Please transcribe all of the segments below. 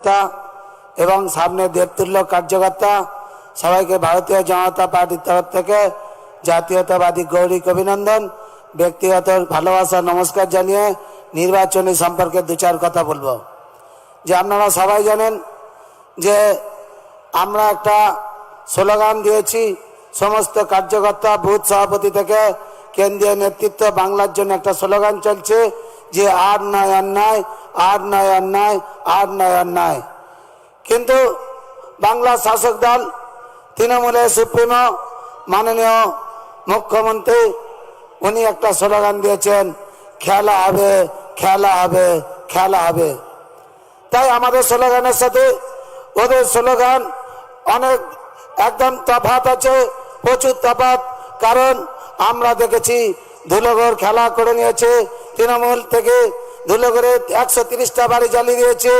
কর্মকর্তা এবং সামনে দেবতুল্য কার্যকর্তা সবাইকে ভারতীয় জনতা পার্টির তরফ থেকে জাতীয়তাবাদী গৌরী অভিনন্দন, ব্যক্তিগত ভালোবাসা নমস্কার জানিয়ে নির্বাচনী সম্পর্কে দু চার কথা বলবো। যে আপনারা সবাই জানেন যে আমরা একটা স্লোগান দিয়েছি, সমস্ত কার্যকর্তা বুথ সভাপতি থেকে কেন্দ্রীয় নেতৃত্ব বাংলার জন্য একটা স্লোগান চলছে যে আর নয় অন্যায়, আর নয় অন্যায়, আর নয় অন্যায়। কিন্তু বাংলা শাসক দল তৃণমূলের সুপ্রিমো মাননীয় মুখ্যমন্ত্রী উনি একটা স্লোগান দিয়েছেন, খেলা হবে, খেলা হবে, খেলা হবে। তাই আমাদের স্লোগানের সাথে ওদের স্লোগান অনেক একদম তফাৎ আছে, প্রচুর তফাৎ। কারণ আমরা দেখেছি ধুলোগড় খেলা করে নিয়েছে, তৃণমূল থেকে ধুলোগড়ে 130টা বাড়ি জ্বালিয়ে দিয়েছে।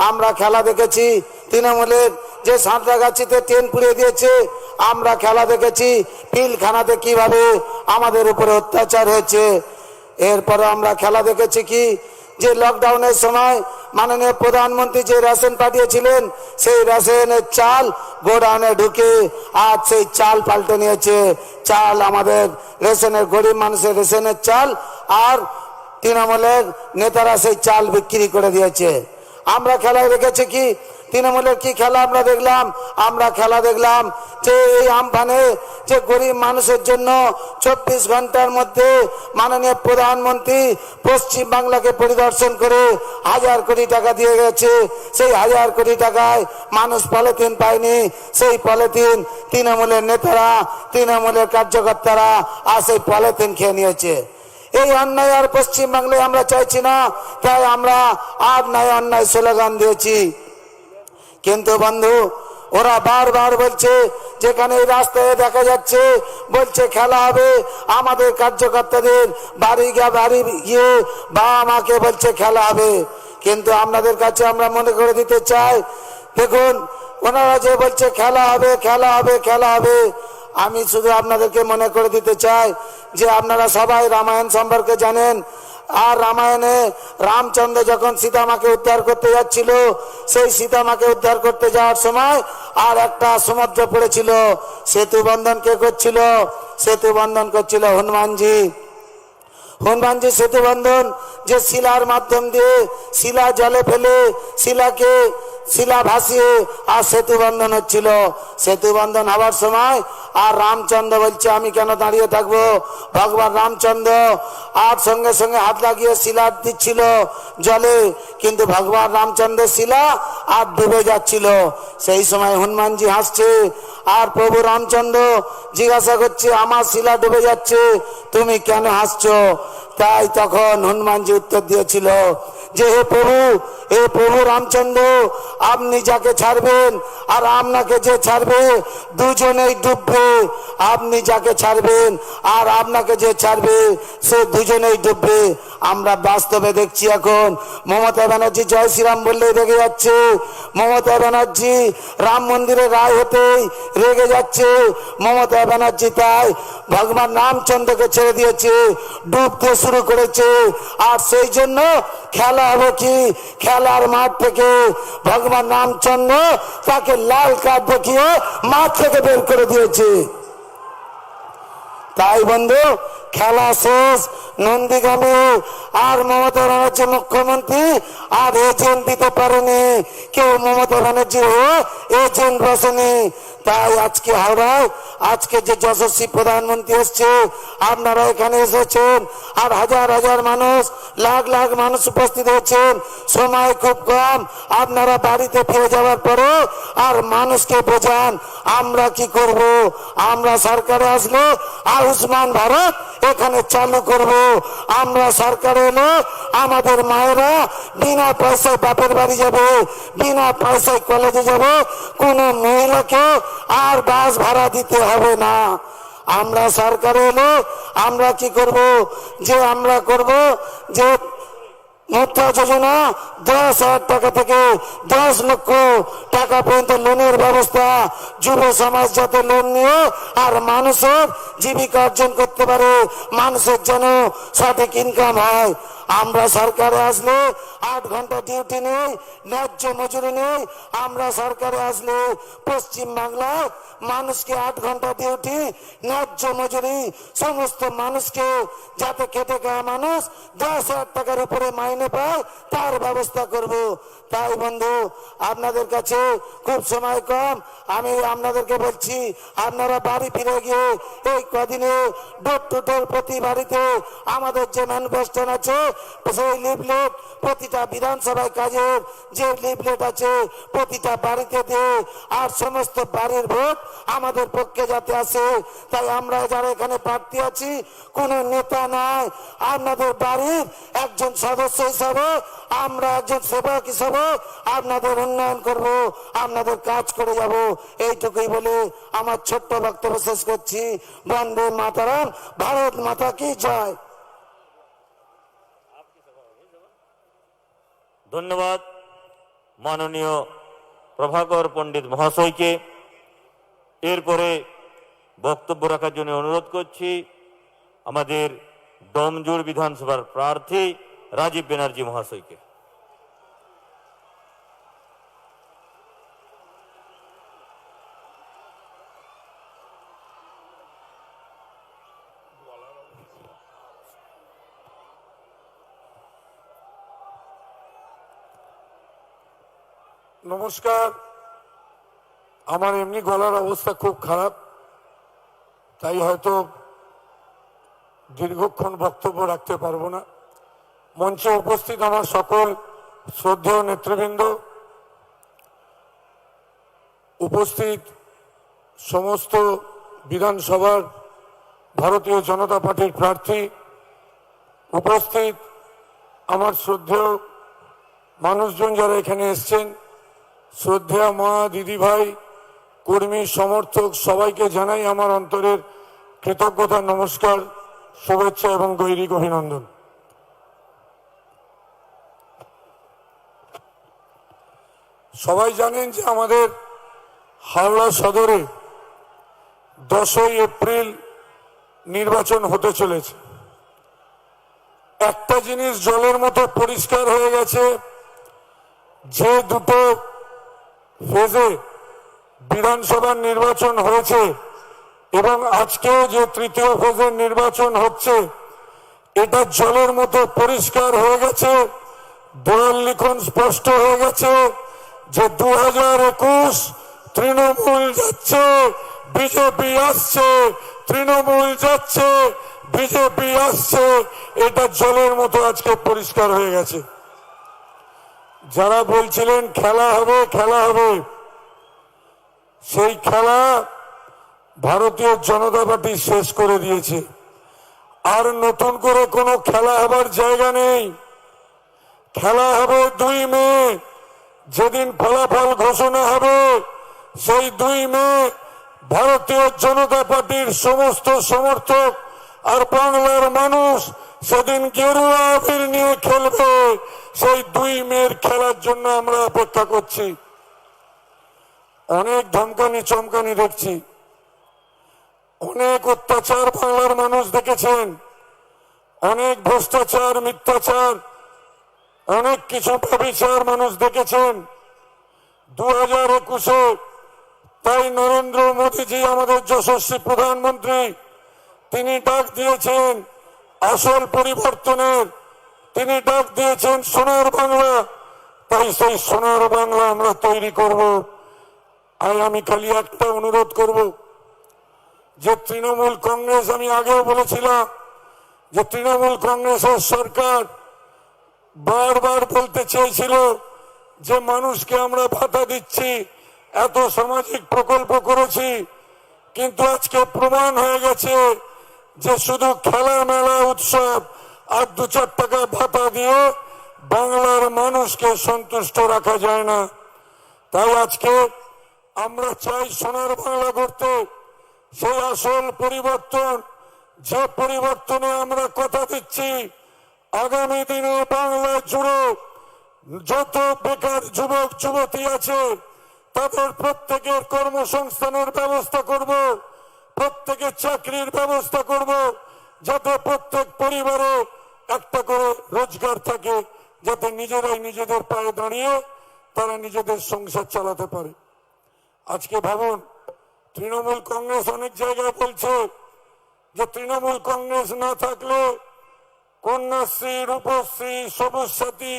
আমরা খেলা দেখেছি তৃণমূলের যে সাঁতরাগাছিতে ট্রেন পুড়িয়ে দিয়েছে। আমরা খেলা দেখেছি পিলখানাতে কিভাবে আমাদের উপরে অত্যাচার হয়েছে। এরপরে আমরা খেলা দেখেছি কি যে লকডাউনের সময় মাননীয় প্রধানমন্ত্রী যে রেশন পাঠিয়েছিলেন সেই রেশনের চাল গোডাউনে ঢুকে আজ সেই চাল পাল্টে নিয়েছে। চাল আমাদের রেশনের গরিব মানুষের রেশনের চাল, আর তৃণমূলের নেতারা সেই চাল বিক্রি করে দিয়েছে। আমরা খেলায় রেখেছি কি তৃণমূলের কি খেলা আমরা দেখলাম? আমরা খেলা দেখলাম যে এই আমফানে যে গরিব মানুষের জন্য 24 ঘন্টার মধ্যে মাননীয় প্রধানমন্ত্রী পশ্চিম বাংলাকে পরিদর্শন করে 1000 কোটি টাকা দিয়ে গেছে। সেই 1000 কোটি টাকায় মানুষ পলিথিন পায়নি, সেই পলিথিন তৃণমূলের নেতারা, তৃণমূলের কার্যকর্তারা আর সেই পলিথিন খেয়ে নিয়েছে। এই অন্যায় আর পশ্চিম বাংলায় আমরা চাইছি না, তাই আমরা আর নয় অন্যায় স্লোগান দিয়েছি। কিন্তু বন্ধু, ওরা বারবার বলছে, যেখানে এই রাস্তায় দেখা যাচ্ছে বলছে খেলা হবে, আমাদের কার্যকর্তাদের বাড়ি গিয়ে বাবা মাকে বলছে খেলা হবে। কিন্তু আপনাদের কাছে আমরা মনে করে দিতে চাই, দেখুন ওনারা যে বলছে খেলা হবে, খেলা হবে, খেলা হবে, আমি শুধু আপনাদেরকে মনে করে দিতে চাই যে আপনারা সবাই রামায়ণ সম্পর্কে জানেন। আর রামায়ণে রামচন্দ্র যখন সীতামাকে উদ্ধার করতে যাচ্ছিল, সেই সীতামাকে উদ্ধার করতে যাওয়ার সময় আর একটা সমুদ্র পড়েছিল। সেতু বন্ধন কে করছিল? সেতু বন্ধন করছিল হনুমানজি। হনুমানজি সেতু বন্ধন যে শিলার মাধ্যম দিয়ে শিলা জলে ফেলে শিলা ভাসিয়ে আর সেতু বন্ধন হচ্ছিল। সেতু বন্ধন হওয়ার সময় আর রামচন্দ্র বলছে আমি কেন দাঁড়িয়ে থাকবো, ভগবান রামচন্দ্র আর সঙ্গে সঙ্গে হাত লাগিয়ে শিলা দিচ্ছিল জলে, কিন্তু ভগবান রামচন্দ্রের শিলা আর ডুবে যাচ্ছিল। সেই সময় হনুমানজি হাসছে আর প্রভু রামচন্দ্র জিজ্ঞাসা করছে আমার শিলা ডুবে যাচ্ছে, তুমি কেন হাসছো? তাই তখন হনুমানজি উত্তর দিয়েছিল যে হে প্রভু রামচন্দ্র, আপনি যাকে ছাড়বেন আর আপনাকে যে ছাড়বে দুজনেই ডুববে। আপনি যাকে ছাড়বেন আর আপনাকে যে ছাড়বে সে দুজনেই ডুববে। আমরা বাস্তবে দেখছি এখন মমতা ব্যানার্জি জয় শ্রীরাম বললেই রেগে যাচ্ছে, মমতা ব্যানার্জি রাম মন্দিরে রায় হতেই রেগে যাচ্ছে, মমতা ব্যানার্জি তাই ভগবান রামচন্দ্রকে ছেড়ে দিয়েছে, ডুবতে শুরু করেছে। আর সেই জন্য খেলা হবে কি, খেলার মাঠ থেকে ভগবান রামচন্দ্র তাকে লাল কার্ড দেখিয়ে মাঠ থেকে বের করে দিয়েছে। তাই বন্ধু, খেলা শেষ, নন্দীগ্রামে আর মমতা ব্যানার্জি মুখ্যমন্ত্রী আর এজেন্ট দিতে পারেনি, কেউ মমতা ব্যানার্জি হয়ে এজেন্ট বসেনি। তাই আজকে হাওড়ায় আজকে যে যশস্বী প্রধানমন্ত্রী এসছে, আপনারা এখানে এসেছেন আর হাজার হাজার মানুষ, লাখ লাখ মানুষ উপস্থিত হয়েছেন। সময় খুব কম, আপনারা বাড়িতে ফিরে যাওয়ার পরে আর মানুষকে বোঝান আমরা কি করব। আমরা সরকারে আসলে আয়ুষ্মান ভারত এখানে চালু করব। আমরা সরকারে এলে আমাদের মায়েরা বিনা পয়সায় বাপের বাড়ি যাবে, বিনা পয়সায় কলেজে যাবে, কোনো মহিলাকে আর বাস ভাড়া দিতে হবে না। আমরা সরকারে এলে আমরা কি করব, যে আমরা করব যে মুদ্রা যোজনা 10,000 টাকা থেকে 10 লক্ষ টাকা পর্যন্ত লোনের ব্যবস্থা, যুব সমাজ যাতে লোন নিয়ে আর মানুষের জীবিকা অর্জন করতে পারে, মানুষের যেন সঠিক ইনকাম হয়। আমরা সরকারে আসলে 8 ঘন্টা ডিউটি নেই, ন্যায্য মজুরি নেই। আমরা সরকারে আসলে পশ্চিম বাংলায় মানুষকে 8 ঘন্টা ডিউটি, ন্যায্য মজুরি, সমস্ত মানুষকে যাতে খেটে খাওয়া মানুষ 10,000 টাকার উপরে মাইনে পায় তার ব্যবস্থা করব। তাই বন্ধু, আপনাদের কাছে খুব সময় কম, আমি আপনাদেরকে বলছি আপনারা বাড়ি ফিরে গিয়ে এই কদিনে ডোর টু ডোর প্রতি বাড়িতে আমাদের যে ম্যানিফেস্টো আছে সেই লিফলেট, প্রতিটা বিধানসভায় কাজের যে লিফলেট আছে প্রতিটা বাড়িতে দিয়ে, আর সমস্ত বাড়ির ভোট আমাদের পক্ষে যাতে আসে। তাই আমরা যারা এখানে প্রার্থী আছি কোনো নেতা নাই, আপনাদের বাড়ির একজন সদস্য হিসাবে, আমরা একজন সেবক হিসাবে আপনাদের উন্নয়ন করব, আপনাদের কাজ করে যাব। এইটুকুই বলে আমার ছোট্ট বক্তব্য শেষ করছি। বন্দে মাতরম, ভারত মাতা কি জয়। ধন্যবাদ মাননীয় প্রভাকর পণ্ডিত মহাশয়কে। এরপরে বক্তব্য রাখার জন্য অনুরোধ করছি আমাদের ডোমজুড় বিধানসভার প্রার্থী রাজীব ব্যানার্জি মহাশয়কে। নমস্কার। আমার এমনি গলার অবস্থা খুব খারাপ, তাই হয়তো দীর্ঘক্ষণ বক্তব্য রাখতে পারবো না। মঞ্চে উপস্থিত আমার সকল শ্রদ্ধেয় নেতৃবৃন্দ, উপস্থিত সমস্ত বিধানসভার ভারতীয় জনতা পার্টির প্রার্থী, উপস্থিত আমার শ্রদ্ধেয় মানুষজন যারা এখানে এসছেন, শ্রদ্ধেয় মা, দিদি ভাই, কর্মী, সমর্থক, সবাইকে জানাই আমার অন্তরের কৃতজ্ঞতা, নমস্কার, শুভেচ্ছা এবং গৈরিক অভিনন্দন। সবাই জানেন যে আমাদের হাওড়া সদরে 10ই এপ্রিল নির্বাচন হতে চলেছে। একটা জিনিস জলের মতো পরিষ্কার হয়ে গেছে, যে দুটো ফেজে বিধানসভার নির্বাচন হয়েছে এবং আজকেও যে তৃতীয় ফেজের নির্বাচন হচ্ছে, এটা জলের মতো পরিষ্কার হয়ে গেছে। দোয়াল লিখন স্পষ্ট হয়ে গেছে যে 2021 তৃণমূল যাচ্ছে, বিজেপি আসছে, তৃণমূল যাচ্ছে, বিজেপি আসছে। এটা জলের মতো আজকে পরিষ্কার হয়ে গেছে। যারা বলছিলেন খেলা হবে খেলা হবে, সেই খেলা ভারতীয় জনতা পার্টি শেষ করে দিয়েছে। আর নতুন করে কোনো খেলা হবার জায়গা নেই। খেলা হবে 2 মে, যেদিন ফলাফল ঘোষণা হবে সেই 2 মে ভারতীয় জনতা পার্টির সমস্ত সমর্থক আর বাংলার মানুষ সেদিন গেরুয়া আবির নিয়ে খেলবে। সেই 2 মের খেলার জন্য আমরা অপেক্ষা করছি। অনেক ধমকানি চমকানি দেখছি, অনেক অত্যাচার বাংলার মানুষ দেখেছেন, অনেক ভ্রষ্টাচার, মিথ্যাচার, অনেক কিছু ব্যভিচার মানুষ দেখেছেন 2021-এ। তাই নরেন্দ্র মোদীজি, আমাদের যশস্বী প্রধানমন্ত্রী, তিনি ডাক দিয়েছেন আসল পরিবর্তনের, তিনি ডাক দিয়েছেন সোনার বাংলা। তাই সেই সোনার বাংলা আমরা তৈরি করব। আর আমি খালি একটা অনুরোধ করব যে তৃণমূল কংগ্রেস, আমি আগেও বলেছিলাম যে তৃণমূল কংগ্রেসের সরকার বারবার বলতে চেয়েছিল যে মানুষকে আমরা ভাতা দিচ্ছি, এত সামাজিক প্রকল্প করেছি, কিন্তু আজকে প্রমাণ হয়ে গেছে যে শুধু খেলা মেলা উৎসব আর 2-4 টাকা ভাতা দিয়ে বাংলার মানুষকে সন্তুষ্ট রাখা যায় না। তাই আজকে আমরা চাই সোনার বাংলা করতে, সেই আসল পরিবর্তন, যে পরিবর্তনে আমরা কথা দিচ্ছি আগামী দিনে বাংলা জুড়ে যত বেকার যুবক যুবতী আছে তাদের প্রত্যেকের কর্মসংস্থানের ব্যবস্থা করব, প্রত্যেকের চাকরির ব্যবস্থা করব, যাতে প্রত্যেক পরিবারে একটা করে রোজগার থাকে, যাতে নিজেরাই নিজেদের পায়ে দাঁড়িয়ে তারা নিজেদের সংসার চালাতে পারে। আজকে ভাবুন, তৃণমূল কংগ্রেস অনেক জায়গায় বলছে যে তৃণমূল কংগ্রেস না থাকলে কন্যাশ্রী, রূপশ্রী, সবুজ সাথী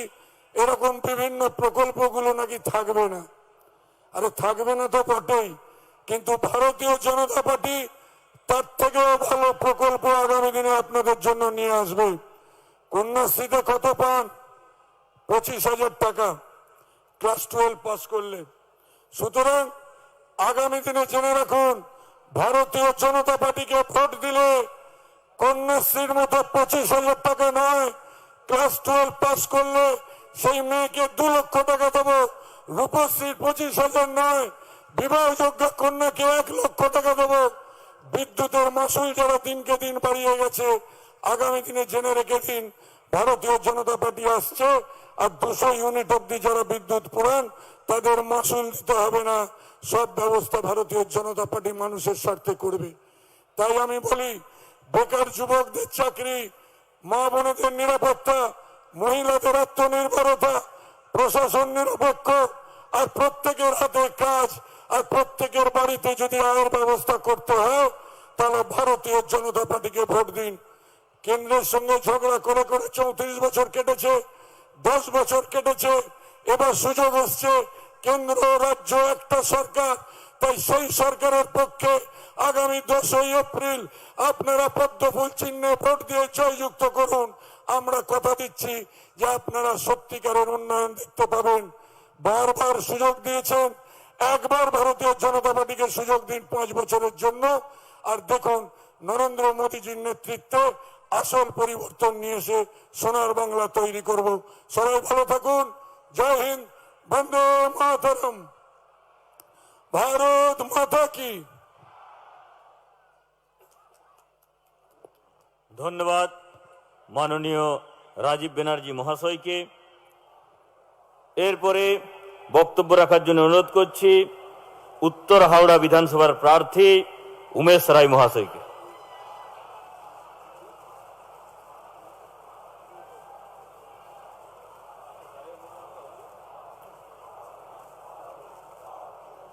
এরকম বিভিন্ন প্রকল্পগুলো নাকি থাকবে না। আরে থাকবে না তো বটেই, কিন্তু ভারতীয় জনতা পার্টি তার থেকেও ভালো প্রকল্প আগামী দিনে আপনাদের জন্য নিয়ে আসবে। কন্যাশ্রীতে কত পান? 25,000 টাকা ক্লাস 12 পাস করলে। সুতরাং আগামী দিনে জেনে রাখুন, ভারতীয় জনতা পার্টিকে ভোট দিলে কন্যাশ্রীর মতো 25,000 টাকা নয়, ক্লাস 12 পাস করলে সেই মেয়েকে 2 লক্ষ টাকা দেবো। রূপশ্রীর 25,000 নয়, বিবাহযোগ্য কন্যাকে 1 লক্ষ টাকা দেবো। বিদ্যুতের মাসুল যারা দিনকে দিন বাড়িয়ে গেছে, আগামী দিনে জেনে রেখে দিন, ভারতীয় জনতা পার্টি আসছে আর 200 ইউনিট অব্দি যারা বিদ্যুৎ পুরান তাদের মাসুল দিতে হবে না। সব ব্যবস্থা ভারতীয় জনতা পার্টি মানুষের স্বার্থে করবে। তাই আমি বলি, বেকার যুবকদের চাকরি, মা বোনেদের নিরাপত্তা, মহিলাদের আত্মনির্ভরতা, প্রশাসন নিরপেক্ষ, আর প্রত্যেকের হাতে কাজ, আর প্রত্যেকের বাড়িতে যদি আয়ের ব্যবস্থা করতে হয়, তাহলে ভারতীয় জনতা পার্টিকে ভোট দিন। কেন্দ্রের সঙ্গে ঝগড়া করে করে 34 বছর কেটেছে, 10 বছর কেটেছে, এবার সুযোগ আসছে, কেন্দ্র রাজ্য একটা সরকার। তাই সেই সরকারের পক্ষে আগামী 10ই এপ্রিল আপনারা পদ্মফুল চিহ্নে ভোট দিয়ে জয়যুক্ত করুন। আমরা কথা দিচ্ছি যে আপনারা সত্যিকারের উন্নয়ন দেখতে পাবেন। বারবার সুযোগ দিয়েছেন, একবার ভারতীয় জনতা পার্টিকে সুযোগ দিন 5 বছরের জন্য, আর দেখুন নরেন্দ্র মোদীজির নেতৃত্বে আসল পরিবর্তন নিয়ে এসে সোনার বাংলা তৈরি করব। সবাই ভালো থাকুন। জয় হিন্দ, বন্দে মাতরম, ভারত মাতা কি। ধন্যবাদ মাননীয় রাজীব ব্যানার্জি মহাশয়কে। এরপরে বক্তব্য রাখার জন্য অনুরোধ করছি উত্তর হাওড়া বিধানসভার প্রার্থী উমেশ রায় মহাশয়কে।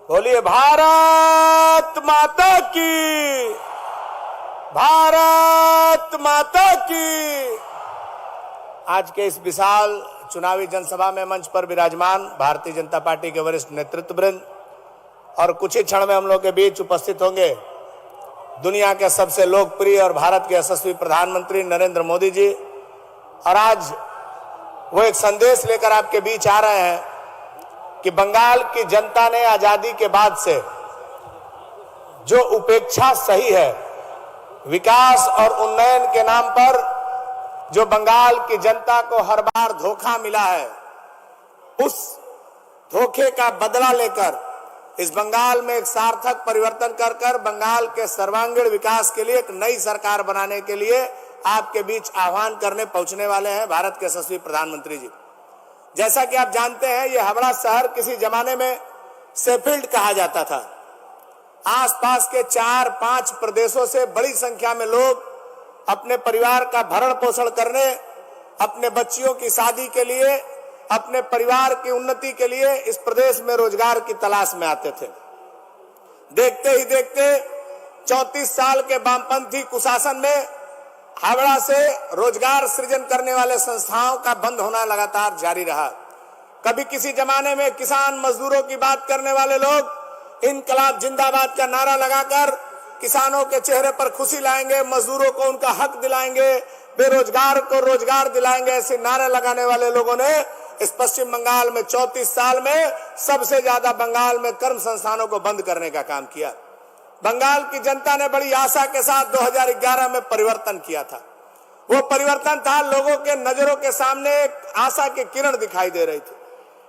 बोलिए भारत माता की, भारत माता की। आज के इस विशाल चुनावी जनसभा में मंच पर विराजमान भारतीय जनता पार्टी के वरिष्ठ नेतृत्व वृंद और कुछ ही क्षण में हम लोग के बीच उपस्थित होंगे दुनिया के सबसे लोकप्रिय और भारत के यशस्वी प्रधानमंत्री नरेंद्र मोदी जी। और आज वो एक संदेश लेकर आपके बीच आ रहे हैं कि बंगाल की जनता ने आजादी के बाद से जो उपेक्षा सही है, विकास और उन्नयन के नाम पर जो बंगाल की जनता को हर बार धोखा मिला है, उस धोखे का बदला लेकर इस बंगाल में एक सार्थक परिवर्तन कर बंगाल के सर्वांगीण विकास के लिए एक नई सरकार बनाने के लिए आपके बीच आह्वान करने पहुंचने वाले हैं भारत के यशस्वी प्रधानमंत्री जी। जैसा कि आप जानते हैं, ये हावड़ा शहर किसी जमाने में शेफील्ड कहा जाता था। आसपास के 4-5 प्रदेशों से बड़ी संख्या में लोग अपने परिवार का भरण पोषण करने, अपने बच्चियों की शादी के लिए, अपने परिवार की उन्नति के लिए इस प्रदेश में रोजगार की तलाश में आते थे। देखते ही देखते 34 साल के वामपंथी कुशासन में हावड़ा से रोजगार सृजन करने वाले संस्थाओं का बंद होना लगातार जारी रहा। कभी किसी जमाने में किसान मजदूरों की बात करने वाले लोग इनकलाब जिंदाबाद का नारा लगाकर किसानों के चेहरे पर खुशी लाएंगे, मजदूरों को उनका हक दिलाएंगे, बेरोजगार को रोजगार दिलाएंगे, ऐसे नारे लगाने वाले लोगों ने इस पश्चिम बंगाल में 34 साल में सबसे ज्यादा बंगाल में कर्म संस्थानों को बंद करने का काम किया। बंगाल की जनता ने बड़ी आशा के साथ 2011 में परिवर्तन किया था। वो परिवर्तन था, लोगों के नजरों के सामने एक आशा की किरण दिखाई दे रही थी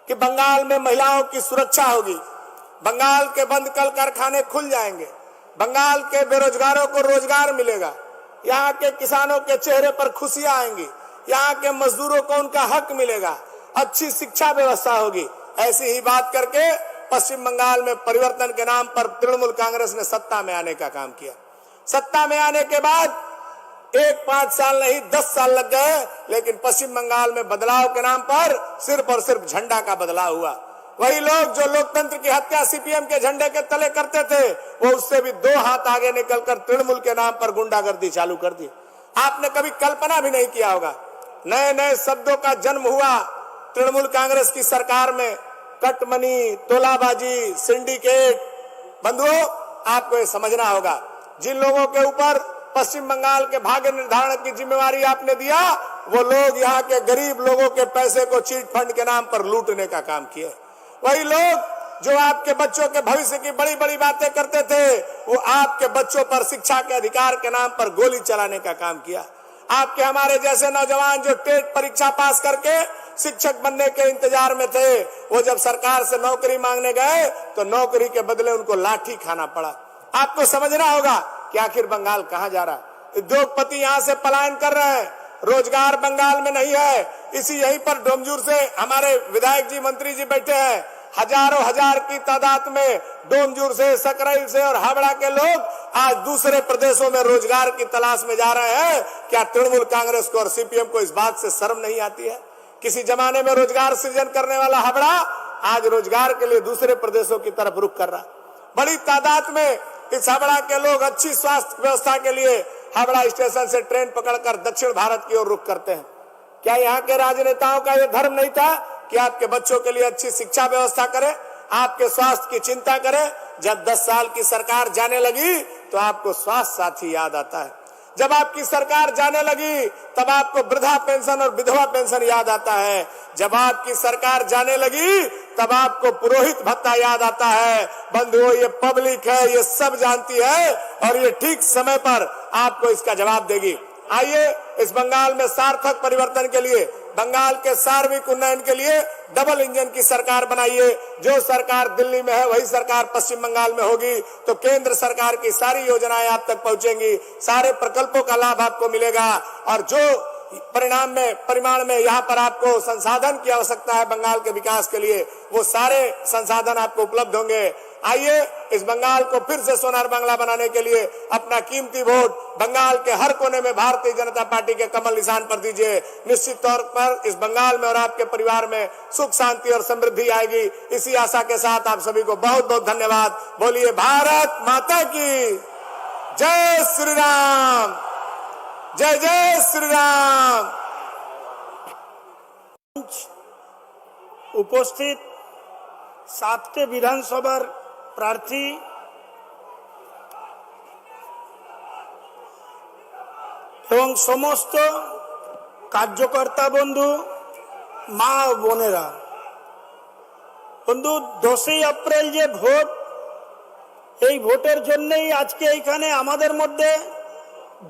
कि बंगाल में महिलाओं की सुरक्षा होगी, बंगाल के बंद कल कारखाने खुल जाएंगे, बंगाल के बेरोजगारों को रोजगार मिलेगा, यहाँ के किसानों के चेहरे पर खुशियां आएंगी, यहाँ के मजदूरों को उनका हक मिलेगा, अच्छी शिक्षा व्यवस्था होगी। ऐसी ही बात करके पश्चिम बंगाल में परिवर्तन के नाम पर तृणमूल कांग्रेस ने सत्ता में आने का काम किया। सत्ता में आने के बाद एक 5 साल नहीं 10 साल लग गए, लेकिन पश्चिम बंगाल में बदलाव के नाम पर सिर्फ और सिर्फ झंडा का बदलाव हुआ। वही लोग जो लोकतंत्र की हत्या सीपीएम के झंडे के तले करते थे, वो उससे भी 2 हाथ आगे निकलकर तृणमूल के नाम पर गुंडागर्दी चालू कर दी। आपने कभी कल्पना भी नहीं किया होगा। नए नए शब्दों का जन्म हुआ तृणमूल कांग्रेस की सरकार में, कटमनी, तोलाबाजी, सिंडिकेट। बंधुओं, आपको ये समझना होगा, जिन लोगों के ऊपर पश्चिम बंगाल के भाग्य निर्धारण की जिम्मेवारी आपने दिया, वो लोग यहाँ के गरीब लोगों के पैसे को चीट फंड के नाम पर लूटने का काम किए। वही लोग जो आपके बच्चों के भविष्य की बड़ी बड़ी बातें करते थे, वो आपके बच्चों पर शिक्षा के अधिकार के नाम पर गोली चलाने का काम किया। आपके हमारे जैसे नौजवान जो टेट परीक्षा पास करके शिक्षक बनने के इंतजार में थे, वो जब सरकार से नौकरी मांगने गए तो नौकरी के बदले उनको लाठी खाना पड़ा। आपको समझना होगा कि आखिर बंगाल कहां जा रहा है। उद्योगपति यहां से पलायन कर रहे हैं, रोजगार बंगाल में नहीं है। इसी यहीं पर डोमजूर से हमारे विधायक जी, मंत्री जी बैठे हैं। हजारों हजार की तादाद में डोमजूर से, सकरई से और हावड़ा के लोग आज दूसरे प्रदेशों में रोजगार की तलाश में जा रहे हैं। क्या तृणमूल कांग्रेस को और सीपीएम को इस बात से शर्म नहीं आती है? किसी जमाने में रोजगार सृजन करने वाला हावड़ा आज रोजगार के लिए दूसरे प्रदेशों की तरफ रुख कर रहा। बड़ी तादाद में इस हावड़ा के लोग अच्छी स्वास्थ्य व्यवस्था के लिए हावड़ा स्टेशन से ट्रेन पकड़कर दक्षिण भारत की ओर रुख करते हैं। क्या यहाँ के राजनेताओं का यह धर्म नहीं था कि आपके बच्चों के लिए अच्छी शिक्षा व्यवस्था करें, आपके स्वास्थ्य की चिंता करें? जब 10 साल की सरकार जाने लगी तो आपको स्वास्थ्य साथी याद आता है। जब आपकी सरकार जाने लगी तब आपको वृद्धा पेंशन और विधवा पेंशन याद आता है। जब आपकी सरकार जाने लगी तब आपको पुरोहित भत्ता याद आता है। बंधुओं, ये पब्लिक है, ये सब जानती है और ये ठीक समय पर आपको इसका जवाब देगी। आइए इस बंगाल में सार्थक परिवर्तन के लिए, बंगाल के सार्वत्रिक उन्नयन के लिए डबल इंजन की सरकार बनाइए। जो सरकार दिल्ली में है वही सरकार पश्चिम बंगाल में होगी, तो केंद्र सरकार की सारी योजनाएं आप तक पहुंचेंगी, सारे प्रकल्पों का लाभ आपको मिलेगा। और जो परिमाण में यहाँ पर आपको संसाधन की आवश्यकता है बंगाल के विकास के लिए, वो सारे संसाधन आपको उपलब्ध होंगे। आइए इस बंगाल को फिर से सोनार बांग्ला बनाने के लिए अपना कीमती वोट बंगाल के हर कोने में भारतीय जनता पार्टी के कमल निशान पर दीजिए। निश्चित तौर पर इस बंगाल में और आपके परिवार में सुख, शांति और समृद्धि आएगी। इसी आशा के साथ आप सभी को बहुत बहुत धन्यवाद। बोलिए भारत माता की जय श्री राम, जय जय श्री राम। उपस्थित 7টে বিধানসভার প্রার্থী এবং সমস্ত কার্যকর্তা বন্ধু, মা ও বোনেরা, বন্ধু 10ই এপ্রিল যে ভোট, এই ভোটের জন্যই আজকে এইখানে আমাদের মধ্যে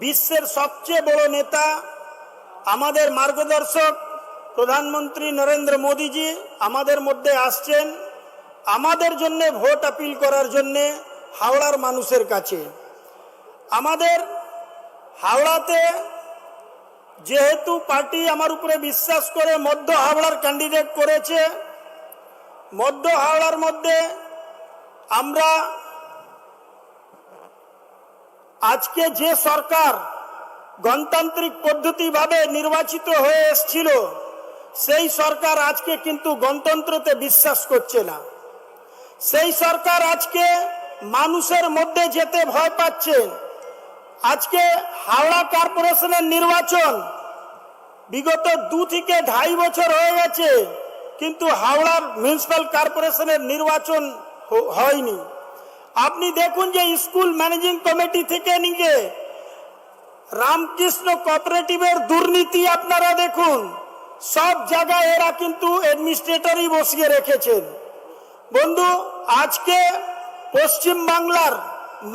বিশ্বের সবচেয়ে বড় নেতা, আমাদের মার্গদর্শক প্রধানমন্ত্রী নরেন্দ্র মোদীজি আমাদের মধ্যে আসছেন আমাদের জন্য ভোট আপিল করার জন্য হাওড়ার মানুষের কাছে। আমাদের হাওড়াতে যেহেতু পার্টি আমার উপরে বিশ্বাস করে মধ্য হাওড়ার ক্যান্ডিডেট করেছে, মধ্য হাওড়ার মধ্যে আমরা আজকে যে সরকার গণতান্ত্রিক পদ্ধতিভাবে নির্বাচিত হয়ে এসেছিল, সেই সরকার আজকে কিন্তু গণতন্ত্রতে বিশ্বাস করছে না। সেই সরকার আজকে মানুষের মধ্যে যেতে ভয় পাচ্ছে। আজকে হাওড়া কর্পোরেশনের নির্বাচন বিগত 2 থেকে 2.5 বছর হয়ে গেছে, কিন্তু হাওড়ার মিউনিসিপ্যাল কর্পোরেশনের নির্বাচন হয়নি। আপনি দেখুন যে স্কুল ম্যানেজিং কমিটি থেকে নিয়ে রামকৃষ্ণ কোঅপারেটিভের দুর্নীতি আপনারা দেখুন, সব জায়গায় এরা কিন্তু অ্যাডমিনিস্ট্রেটরই বসিয়ে রেখেছেন। বন্ধু, আজকে পশ্চিম বাংলার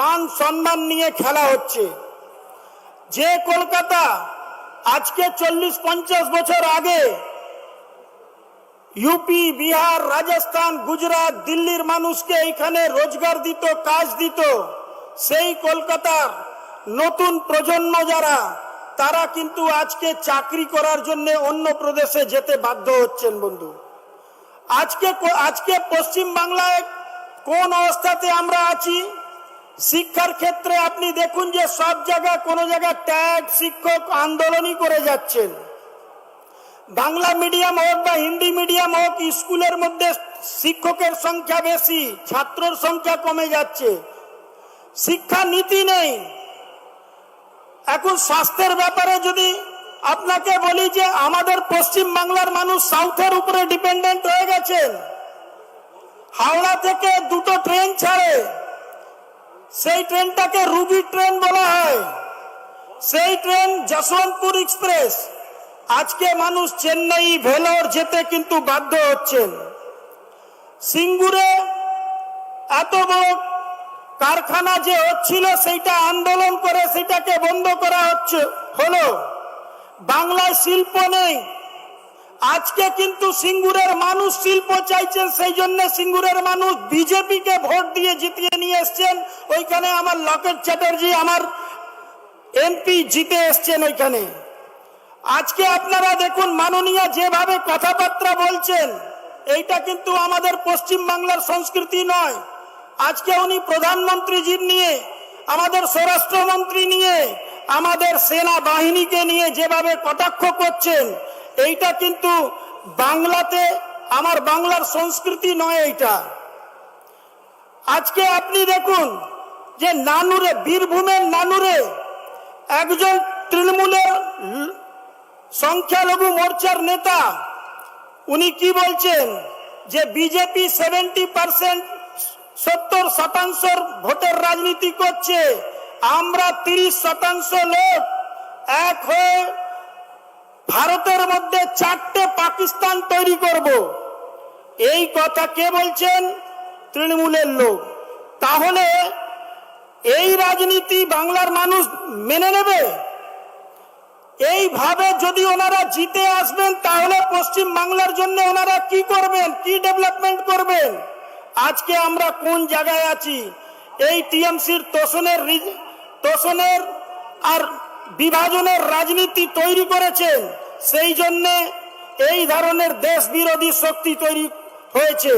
মান সম্মান নিয়ে খেলা হচ্ছে। যে কলকাতা আজকে 40-50 বছর আগে ইউপি, বিহার, রাজস্থান, গুজরাট, দিল্লির মানুষকে এখানে রোজগার দিত, কাজ দিত, সেই কলকাতার নতুন প্রজন্ম যারা, তারা কিন্তু আজকে চাকরি করার জন্য অন্য প্রদেশে যেতে বাধ্য হচ্ছেন। বন্ধু, আজকে পশ্চিম বাংলায় কোন অবস্থাতে আমরা আছি? শিক্ষার ক্ষেত্রে আপনি দেখুন যে সব জায়গায় কোনো জায়গায় ট্যাগ শিক্ষক আন্দোলনই করে যাচ্ছেন। বাংলা মিডিয়াম হোক বা হিন্দি মিডিয়াম হোক, স্কুলের মধ্যে শিক্ষকের সংখ্যা বেশি, ছাত্রর সংখ্যা কমে যাচ্ছে। শিক্ষা নীতি নেই। এখন স্বাস্থ্যের ব্যাপারে যদি আপনাকে বলি যে আমাদের পশ্চিম বাংলার মানুষ সাউথের উপরে ডিপেন্ডেন্ট হয়ে গেছেন। হাওড়া থেকে দুটো ট্রেন ছাড়ে, সেই ট্রেনটাকে রুবি ট্রেন বলা হয়। সেই ট্রেন যশবন্তপুর এক্সপ্রেস। আজকে মানুষ চেন্নাই ভেলোর যেতে কিন্তু বাধ্য হচ্ছেন। সিঙ্গুরে এত বড় কারখানা যে হচ্ছিল সেইটা আন্দোলন করে সেটাকে বন্ধ করা হলো। বাংলায় শিল্প নেই। আজকে কিন্তু সিঙ্গুরের মানুষ শিল্প চাইছেন, সেই জন্য সিঙ্গুরের মানুষ বিজেপিকে ভোট দিয়ে জিতিয়ে নিয়ে এসছেন। ওইখানে আমার লকেট চ্যাটার্জি আমার এমপি জিতে এসছেন ওইখানে। আজকে আপনারা দেখুন মাননীয় যেভাবে কথাবার্তা বলছেন, এইটা কিন্তু আমাদের পশ্চিম বাংলার সংস্কৃতি নয়। আজকে উনি প্রধানমন্ত্রীজি নিয়ে, আমাদের স্বরাষ্ট্রমন্ত্রী নিয়ে, আমাদের সেনা বাহিনীকে নিয়ে যেভাবে কটাক্ষ করছেন, এইটা কিন্তু বাংলাতে আমার বাংলার সংস্কৃতি নয় এইটা। আজকে আপনি দেখুন যে নানুরে, বীরভূমের নানুরে একজন তৃণমূলের সংখ্যালঘু মোর্চার নেতা উনি কি বলছেন যে বিজেপি 70%, 70% ভোটের রাজনীতি করছে, আমরা 30% লোক এক হয়ে ভারতের মধ্যে 4টে পাকিস্তান তৈরি করব। এই কথা কে বলছেন? তৃণমূলের লোক। তাহলে এই রাজনীতি বাংলার মানুষ মেনে নেবে? এইভাবে যদি ওনারা জিতে আসবেন তাহলে পশ্চিম বাংলার জন্য ওনারা কি করবেন, কি ডেভেলপমেন্ট করবেন? আজকে আমরা কোন জায়গায় আছি? এই টিএমসির তোষণের আর বিভাজনের রাজনীতি তৈরি করেছেন, সেই জন্য এই ধরনের দেশ বিরোধী শক্তি তৈরি হয়েছে।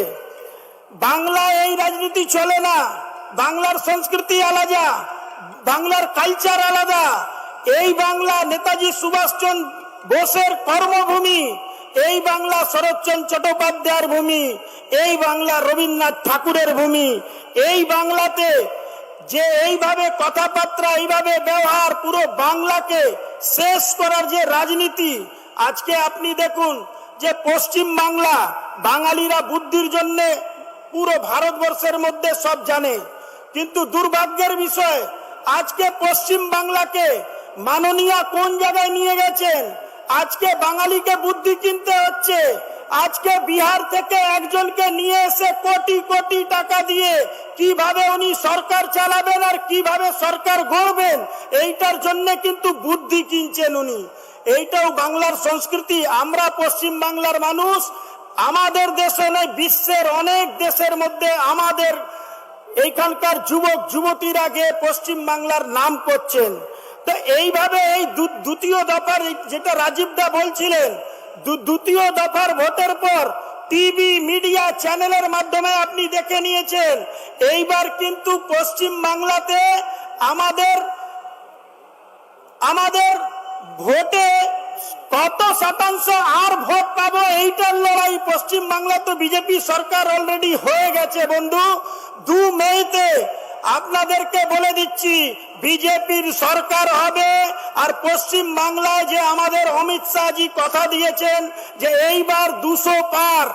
বাংলা এই রাজনীতি চলে না। বাংলার সংস্কৃতি আলাদা, বাংলার কালচার আলাদা। এই বাংলা নেতাজি সুভাষচন্দ্র বোসের কর্মভূমি, এই বাংলা শরৎচন্দ্র চট্টোপাধ্যায়ের ভূমি, এই বাংলা রবীন্দ্রনাথ ঠাকুরের ভূমি। এই বাংলাতে যে এইভাবে কথাবার্তা, এইভাবে ব্যবহার, পুরো বাংলাকে শেষ করার যে রাজনীতি, আজকে আপনি দেখুন যে পশ্চিম বাংলা বাঙালিরা বুদ্ধির জন্য পুরো ভারতবর্ষের মধ্যে সব জানে, কিন্তু দুর্ভাগ্যের বিষয় আজকে পশ্চিম বাংলাকে মাননীয় কোন জায়গায় নিয়ে গেছেন? আজকে বাঙালিকে বুদ্ধি কিনতে হচ্ছে। আজকে বিহার থেকে একজনকে নিয়ে এসে কোটি কোটি টাকা দিয়ে কিভাবে উনি সরকার চালাবেন আর কিভাবে সরকার গড়বেন, এইটার জন্য কিন্তু বুদ্ধি কিনছেন উনি। এইটাও বাংলার সংস্কৃতি। আমরা পশ্চিম বাংলার মানুষ, আমাদের দেশে নয়, বিশ্বের অনেক দেশের মধ্যে আমাদের এইখানকার যুবক যুবতীরা গিয়ে পশ্চিম বাংলার নাম করছেন। তো এইভাবে এই দ্বিতীয় দফার, যেটা রাজীবদা বলছিলেন, দ্বিতীয় দফার ভোটের পর টিভি মিডিয়া চ্যানেলের মাধ্যমে আপনি দেখে নিয়েছেন। এইবার কিন্তু পশ্চিম বাংলাতে আমাদের ভোটে কত শতাংশ আর ভোট পাবো এইটার লড়াই। পশ্চিম বাংলা তো বিজেপি সরকার অলরেডি হয়ে গেছে বন্ধু। 2 মেতে আপনাদেরকে বলে দিচ্ছি বিজেপির সরকার হবে। আর পশ্চিম বাংলায় যে আমাদের অমিত শাহজি কথা দিয়েছেন যে এইবার 200 পার,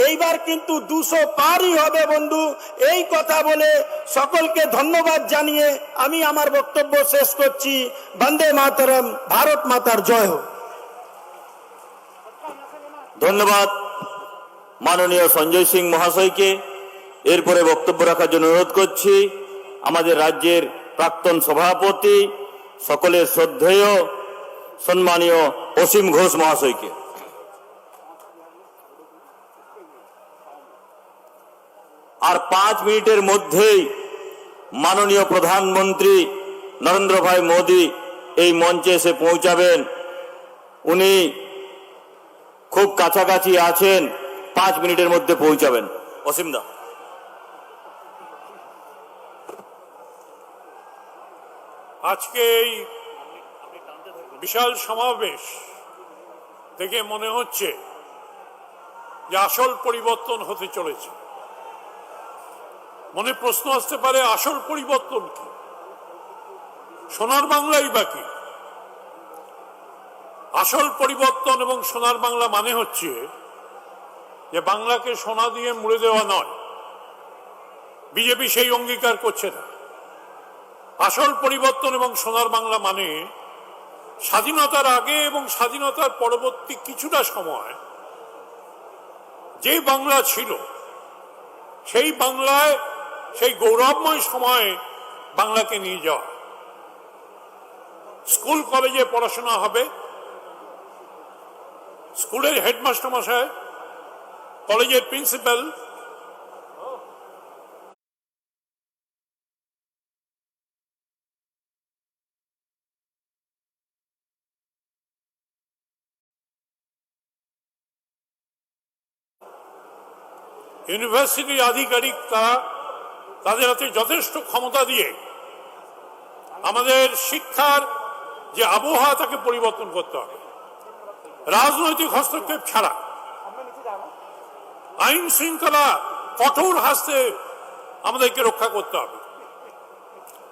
এইবার কিন্তু 200 পারই হবে বন্ধু। এই কথা বলে সকলকে ধন্যবাদ জানিয়ে আমি আমার বক্তব্য শেষ করছি। বন্দে মাতরম, ভারত মাতার জয় হোক। ধন্যবাদ মাননীয় সঞ্জয় সিং মহাশয়কে। এরপরে বক্তব্য রাখার জন্য অনুরোধ করছি আমাদের রাজ্যের প্রাক্তন সভাপতি, সকলের শ্রদ্ধেয় সম্মানীয় অসীম ঘোষ মহাশয়কে। আর 5 মিনিটের মধ্যেই মাননীয় প্রধানমন্ত্রী নরেন্দ্র ভাই মোদী এই মঞ্চে এসে পৌঁছাবেন। উনি খুব কাছাকাছি আছেন, 5 মিনিটের মধ্যে পৌঁছাবেন। অসীম দা। আজকে এই বিশাল সমাবেশ দেখে মনে হচ্ছে যে আসল পরিবর্তন হতে চলেছে। মনে প্রশ্ন আসতে পারে, আসল পরিবর্তন কি? সোনার বাংলাই বাকি। আসল পরিবর্তন এবং সোনার বাংলা মানে হচ্ছে যে বাংলাকে সোনা দিয়ে মুড়ে দেওয়া নয়। বিজেপি সেই অঙ্গীকার করছে না। আসল পরিবর্তন এবং সোনার বাংলা মানে স্বাধীনতার আগে এবং স্বাধীনতার পরবর্তী কিছুটা সময় যে বাংলা ছিল, সেই বাংলায়, সেই গৌরবময় সময়ে বাংলাকে নিয়ে যাওয়া। স্কুল কলেজে পড়াশোনা হবে, স্কুলের হেডমাস্টার মশাই, কলেজের প্রিন্সিপাল, ইউনিভার্সিটির আধিকারিক, তাদের হাতে যথেষ্ট ক্ষমতা দিয়ে আমাদের শিক্ষার যে আবহাওয়া তাকে পরিবর্তন করতে হবে। রাজনৈতিক হস্তক্ষেপ ছাড়া আইন শৃঙ্খলা কঠোর হাতে আমাদেরকে রক্ষা করতে হবে।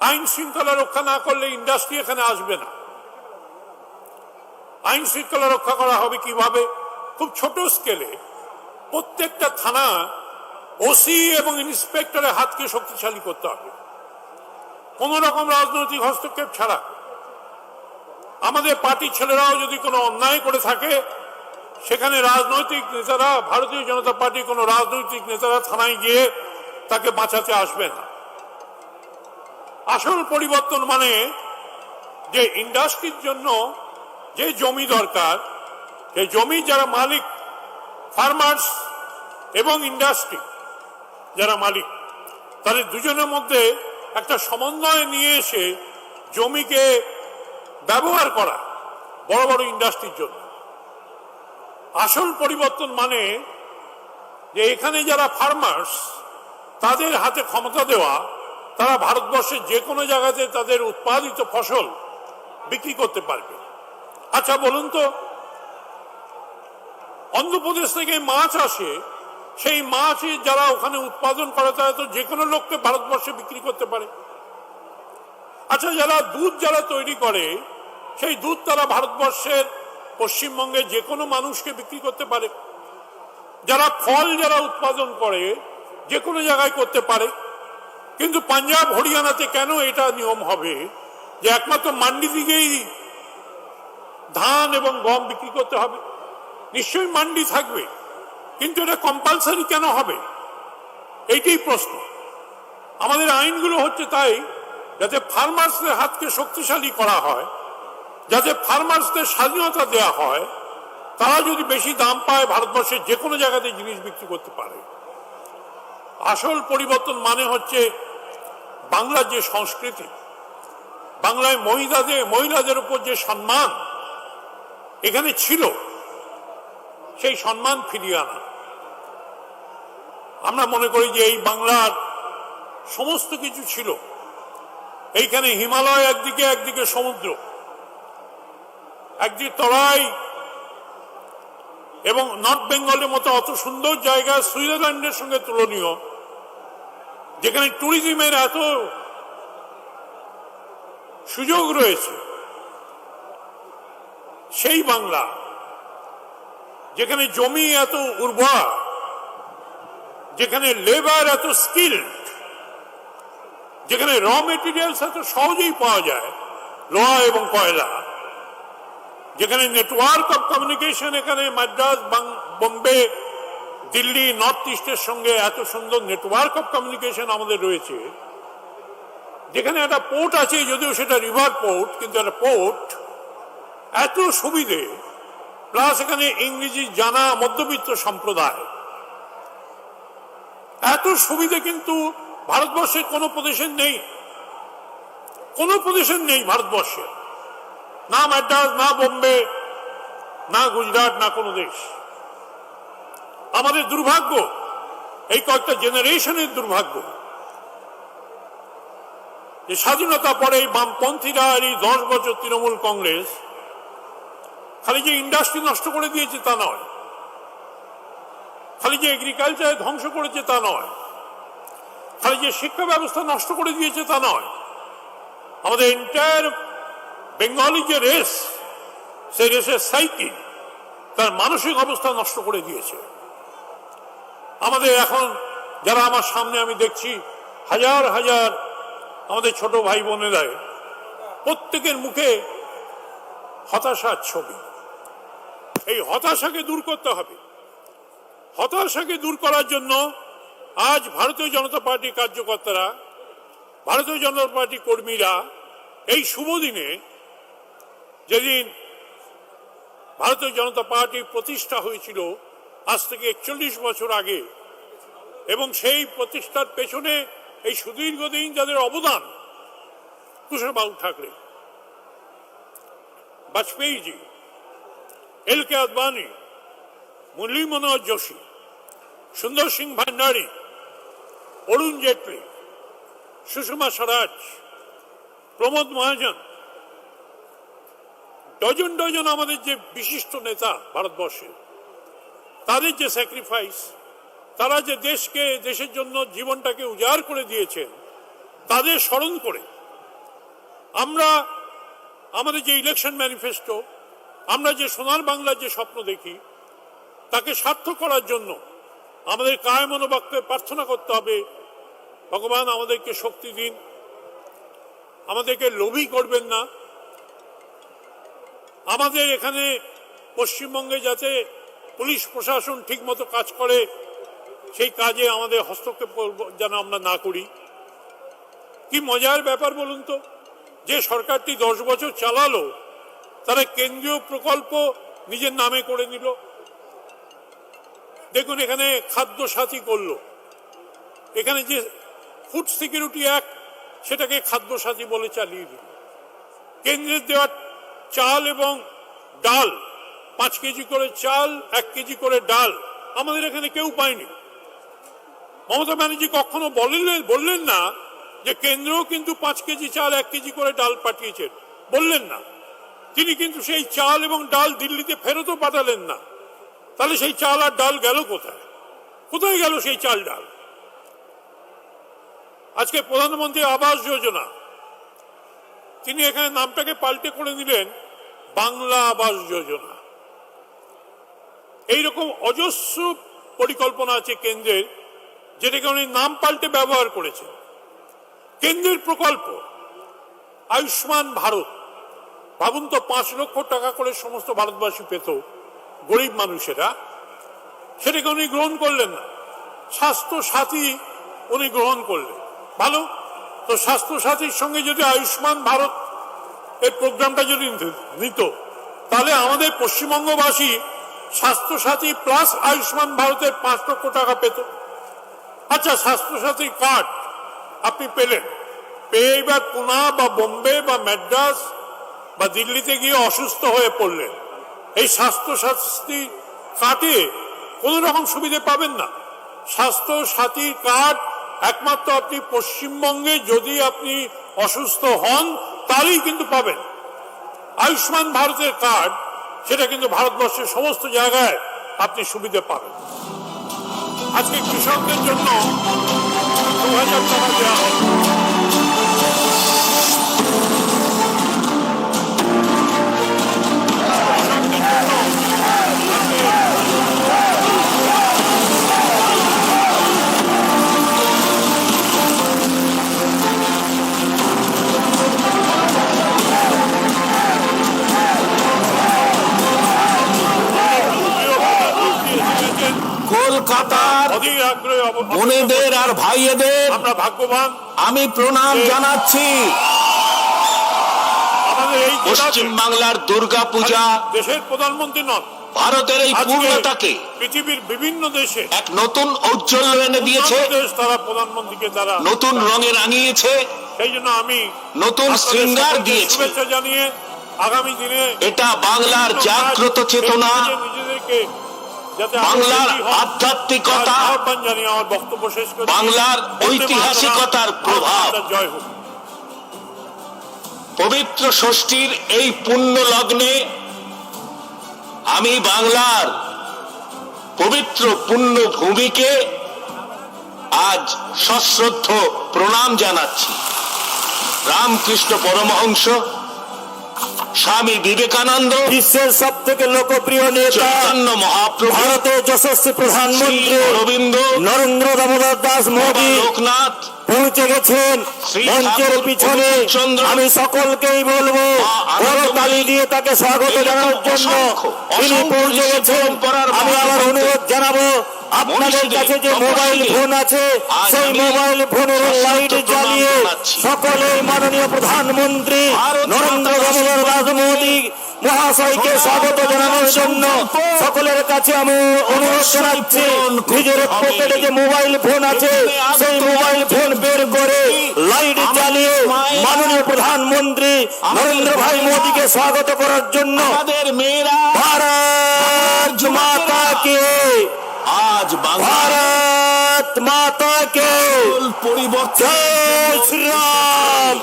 আইন শৃঙ্খলা রক্ষা না করলে ইন্ডাস্ট্রি এখানে আসবে না। আইন শৃঙ্খলা রক্ষা করা হবে কিভাবে? খুব ছোট স্কেলে প্রত্যেকটা থানা ওসি এবং ইন্সপেক্টরের হাতকে শক্তিশালী করতে হবে, কোন রকম রাজনৈতিক হস্তক্ষেপ ছাড়া। আমাদের পার্টির ছেলেরাও যদি কোনো অন্যায় করে থাকে, সেখানে রাজনৈতিক নেতারা, ভারতীয় জনতা পার্টির কোনো রাজনৈতিক নেতারা থানায় গিয়ে তাকে বাঁচাতে আসবে না। আসল পরিবর্তন মানে যে ইন্ডাস্ট্রির জন্য যে জমি দরকার, সেই জমি যারা মালিক, ফার্মার্স এবং ইন্ডাস্ট্রি যারা মালিক, তাদের দুজনের মধ্যে একটা সমন্বয় নিয়ে এসে জমিকে ব্যবহার করা বড় বড় ইন্ডাস্ট্রির জন্য। আসল পরিবর্তন মানে যে এখানে যারা ফার্মার্স, তাদের হাতে ক্ষমতা দেওয়া, তারা ভারতবর্ষের যে কোনো জায়গাতে তাদের উৎপাদিত ফসল বিক্রি করতে পারবে। আচ্ছা বলুন তো, অন্ধ্রপ্রদেশ থেকে মাছ আসে, সেই মাছ যারা ওখানে উৎপাদন করে তারা তো যে কোনো লোককে ভারতবর্ষে বিক্রি করতে পারে। আচ্ছা, যারা দুধ যারা তৈরি করে, সেই দুধ তারা ভারতবর্ষের পশ্চিমবঙ্গে যে কোনো মানুষকে বিক্রি করতে পারে। যারা ফল যারা উৎপাদন করে, যে কোনো জায়গায় করতে পারে। কিন্তু পাঞ্জাব হরিয়ানাতে কেন এটা নিয়ম হবে যে একমাত্র মান্ডি দিকেই ধান এবং গম বিক্রি করতে হবে? নিশ্চয়ই মান্ডি থাকবে, কিন্তু এটা কম্পালসারি কেন হবে? এইটাই প্রশ্ন। আমাদের আইনগুলো হচ্ছে তাই যাতে ফার্মার্সদের হাতকে শক্তিশালী করা হয়, যাতে ফার্মার্সদের স্বাধীনতা দেওয়া হয়, তারা যদি বেশি দাম পায় ভারতবর্ষের যে কোনো জায়গাতে জিনিস বিক্রি করতে পারে। আসল পরিবর্তন মানে হচ্ছে বাংলার যে সংস্কৃতি, বাংলায় মহিলাদের উপর যে সম্মান এখানে ছিল, সেই সম্মান ফিরিয়ে আনা। আমরা মনে করি যে এই বাংলার সমস্ত কিছু ছিল। এইখানে হিমালয় একদিকে, একদিকে সমুদ্র, একদিকে তরাই, এবং নর্থ বেঙ্গলের মতো অত সুন্দর জায়গা সুইজারল্যান্ডের সঙ্গে তুলনীয়, যেখানে ট্যুরিজমের এত সুযোগ রয়েছে। সেই বাংলা যেখানে জমি এত উর্বর, যেখানে লেবার এত স্কিল্ড, যেখানে র মেটেরিয়ালস এত সহজেই পাওয়া যায়, লোহা এবং কয়লা, যেখানে নেটওয়ার্ক অফ কমিউনিকেশন, এখানে মাদ্রাস, বোম্বে, দিল্লি, নর্থ ইস্টের সঙ্গে এত সুন্দর নেটওয়ার্ক অফ কমিউনিকেশন আমাদের রয়েছে, যেখানে একটা পোর্ট আছে, যদিও সেটা রিভার পোর্ট, কিন্তু একটা পোর্ট, এত সুবিধে, প্লাস এখানে ইংরেজি জানা মধ্যবিত্ত সম্প্রদায়, এত সুবিধে কিন্তু ভারতবর্ষের কোনো প্রদেশের নেই। কোনো প্রদেশের নেই ভারতবর্ষে, না মাদ্রাস, না বোম্বে, না গুজরাট, না কোনো দেশ। আমাদের দুর্ভাগ্য, এই কয়েকটা জেনারেশনের দুর্ভাগ্য, যে স্বাধীনতা পরে এই বামপন্থীরা আর এই 10 বছর তৃণমূল কংগ্রেস খালি যে ইন্ডাস্ট্রি নষ্ট করে দিয়েছে তা নয়, খালি যে এগ্রিকালচার ধ্বংস করেছে তা নয়, খালি যে শিক্ষা ব্যবস্থা নষ্ট করে দিয়েছে তা নয়, আমাদের এন্টায়ার বেঙ্গলি যে রেস, সেই রেসের সাইকিল, তার মানসিক অবস্থা নষ্ট করে দিয়েছে। আমাদের এখন যারা আমার সামনে আমি দেখছি হাজার হাজার আমাদের ছোট ভাই বোনেরা, প্রত্যেকের মুখে হতাশার ছবি। এই হতাশাকে দূর করতে হবে। হতাশাকে দূর করার জন্য আজ ভারতীয় জনতা পার্টির কার্যকর্তারা, ভারতীয় জনতা পার্টি কর্মীরা এই শুভ দিনে, যেদিন ভারতীয় জনতা পার্টি প্রতিষ্ঠা হয়েছিল আজ থেকে 41 বছর আগে, এবং সেই প্রতিষ্ঠার পেছনে এই সুদীর্ঘদিন যাদের অবদান, কুশলবাবু ঠাকরে, বাজপেয়ীজি, এল.কে. আদবানি, মুরলী মনোহর যোশী, সুন্দর সিং ভান্ডারী, অরুণ জেটলি, সুষমা স্বরাজ, প্রমোদ মহাজন, ডজন ডজন আমাদের যে বিশিষ্ট নেতা ভারতবর্ষে, তাদের যে স্যাক্রিফাইস, তারা যে দেশকে, দেশের জন্য জীবনটাকে উজাড় করে দিয়েছেন, তাদের স্মরণ করে আমরা আমাদের যে ইলেকশন ম্যানিফেস্টো, আমরা যে সোনার বাংলার যে স্বপ্ন দেখি, তাকে সার্থক করার জন্য আমাদের কায় মনোবাক্যে প্রার্থনা করতে হবে, ভগবান আমাদেরকে শক্তি দিন, আমাদেরকে লোভী করবেন না। আমাদের এখানে পশ্চিমবঙ্গে যাতে পুলিশ প্রশাসন ঠিক মতো কাজ করে, সেই কাজে আমাদের হস্তক্ষেপ যেন আমরা না করি। কি মজার ব্যাপার বলুন তো, যে সরকারটি 10 বছর চালালো, তারা কেন্দ্রীয় প্রকল্প নিজের নামে করে নিল। দেখুন, এখানে খাদ্য সাথী করলো, এখানে যে ফুড সিকিউরিটি অ্যাক্ট, সেটাকে খাদ্য সাথী বলে চালিয়ে দিল। কেন্দ্রের দেওয়া চাল এবং ডাল, 5 কেজি করে চাল, 1 কেজি করে ডাল আমাদের এখানে কেউ পায়নি। মমতা ব্যানার্জি কখনো বললেন না যে কেন্দ্র কিন্তু 5 কেজি চাল, 1 কেজি করে ডাল পাঠিয়েছেন, বললেন না। তিনি কিন্তু সেই চাল এবং ডাল দিল্লিতে ফেরতও পাঠালেন না। তাহলে সেই চাল আর ডাল গেল কোথায়? কোথায় গেল সেই চাল ডাল? আজকে প্রধানমন্ত্রী আবাস যোজনা, তিনি এখানে নামটাকে পাল্টে করে নিলেন বাংলা আবাস যোজনা। এইরকম অজস্র পরিকল্পনা আছে কেন্দ্রের, যেটাকে উনি নাম পাল্টে ব্যবহার করেছেন। কেন্দ্রের প্রকল্প আয়ুষ্মান ভারত, ভাবুন তো, 5 লক্ষ টাকা করে সমস্ত ভারতবাসী পেত, গরিব মানুষেরা, সেটাকে উনি গ্রহণ করলেন না। স্বাস্থ্য সাথী উনি গ্রহণ করলেন, ভালো। তো স্বাস্থ্য সাথীর সঙ্গে যদি আয়ুষ্মান ভারত এই প্রোগ্রামটা যদি নিত, তাহলে আমাদের পশ্চিমবঙ্গবাসী স্বাস্থ্য সাথী প্লাস আয়ুষ্মান ভারতের 5 লক্ষ টাকা পেত। আচ্ছা, স্বাস্থ্য সাথী কার্ড আপনি পেলেন, পেয়ে এবার পুনা বা বোম্বে বা ম্যাড্রাস বা দিল্লিতে গিয়ে অসুস্থ হয়ে পড়লেন, এই স্বাস্থ্য সাথী কার্ডে কোন রকম সুবিধে পাবেন না। স্বাস্থ্য সাথী কার্ড একমাত্র আপনি পশ্চিমবঙ্গে যদি আপনি অসুস্থ হন, তাহলেই কিন্তু পাবেন। আয়ুষ্মান ভারতের কার্ড, সেটা কিন্তু ভারতবর্ষের সমস্ত জায়গায় আপনি সুবিধা পাবেন। আজকে কৃষকদের জন্য 2000 টাকা দেওয়া হয়। কলকাতার বোনেদের আর ভাইয়েদের আমরা ভাগ্যবান, আমি প্রণাম জানাচ্ছি। আমাদের এই পশ্চিম বাংলার দুর্গা পূজা দেশের প্রধানমন্ত্রী নন, ভারতের এই পূর্ণতাকে পৃথিবীর বিভিন্ন দেশে এক নতুন ঔজ্জ্বল্য এনে দিয়েছে, তারা প্রধানমন্ত্রীকে তারা নতুন রঙে রাঙিয়েছে, সেই জন্য আমি নতুন শৃঙ্গার দিয়েছে। শুভেচ্ছা জানিয়ে আগামী দিনে এটা বাংলার জাগ্রত চেতনা, নিজেদেরকে যাতে বাংলার আধ্যাত্মিকতা, আহ্বান জানিয়ে আমার বক্তব্য শেষ করি। বাংলার ঐতিহাসিকতার প্রভাব। জয় হোক। পবিত্র ষষ্ঠীর এই পুণ্য লগ্নে আমি বাংলার পবিত্র পুণ্য ভূমিকে আজ সশ্রদ্ধ প্রণাম জানাচ্ছি। রামকৃষ্ণ পরমহংস, স্বামী বিবেকানন্দ, বিশ্বের সব থেকে লোকপ্রিয় নেতা, চৈতন্য মহাপ্রভু, ভারতের যশস্বী প্রধানমন্ত্রী অরবিন্দ, নরেন্দ্র দামোদর দাস মোদী লোকনাথ পৌঁছে গেছেন শ্রী মঞ্চের ঠাকুর পিছনে। অনুকূলচন্দ্র, আমি সকলকেই বলবো করতালি দিয়ে তাকে স্বাগত জানানোর জন্য। তিনি পৌঁছে গেছেন। আমি আবার অনুরোধ জানাবো আপনাদের কাছে যে মোবাইল ফোন আছে সেই মোবাইল ফোনের লাইট জ্বালিয়ে সকলে মাননীয় প্রধানমন্ত্রী নরেন্দ্র দামোদর দাস মোদী মহাশয়কে স্বাগত জানানোর জন্য সকলের কাছে আমি অনুরোধ জানাচ্ছি। নিজের পকেটে যে মোবাইল ফোন আছে সেই মোবাইল ফোন বের করে লাইট জ্বালিয়ে মাননীয় প্রধানমন্ত্রী নরেন্দ্র ভাই মোদীকে স্বাগত করার জন্য। আমাদের মেয়েরা ভারত মাতা কে, আজ বাংলার ভারত মাতা কে, পরিবর্তন জয় শ্রীরাম,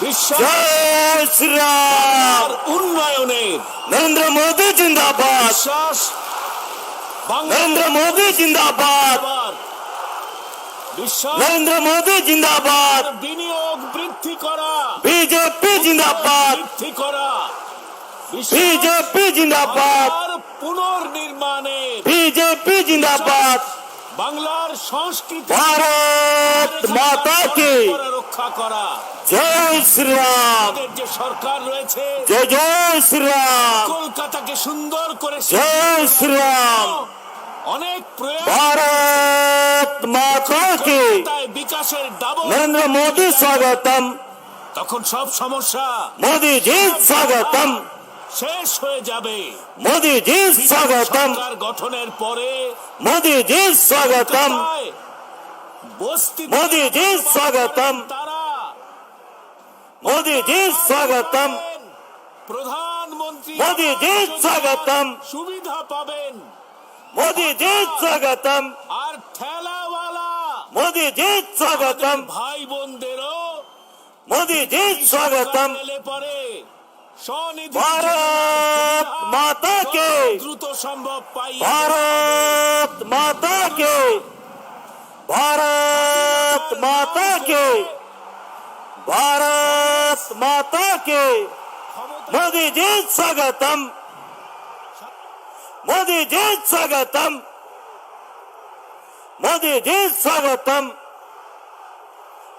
বিশ্বের জয় শ্রীরাম। উন্নয়নের নরেন্দ্র মোদী জিন্দাবাদ, বিশ্বাস নরেন্দ্র মোদী জিন্দাবাদ, বিশ্বাস নরেন্দ্র মোদী জিন্দাবাদ, বিনিয়োগ বৃদ্ধি করা, বিজেপি জিন্দাবাদ, বৃদ্ধি করা, বিজেপি জিন্দাবাদ, বাংলার পুনর্নির্মাণের, বিজেপি জিন্দাবাদ। বাংলার সংস্কৃতি ভারত মাতা কে, রক্ষা করা। জয় শ্রীরাম, আমাদের যে সরকার রয়েছে জয় জয় শ্রীরাম, কলকাতাকে সুন্দর করে জয় শ্রীরাম। অনেক প্রয়াস भारत माता के তাই বিকাশের ডাবল नरेंद्र मोदी स्वागतम, তখন সব সমস্যা मोदी जी स्वागतम, শেষ হয়ে যাবে। मोदी जी स्वागतम, সরকার গঠনের পরে मोदी जी स्वागतम, কলকাতায় বস্তি मोदी जी स्वागतम, তারা मोदी जी स्वागतम, প্রধানমন্ত্রী मोदी जी स्वागतम, সুবিধা পাবেন। मोदी जी स्वागतम, আর ঠেলাওয়ালা मोदी जी स्वागतम, ভাই বোনদেরও मोदी जी स्वागतम। এলে পরে স্বনিধি भारत माता के, দ্রুত সম্ভব পাই। भारत माता के, भारत माता के, भारत माता के। मोदी जी स्वागतम, मोदी जी स्वागतम, मोदी जी स्वागतम,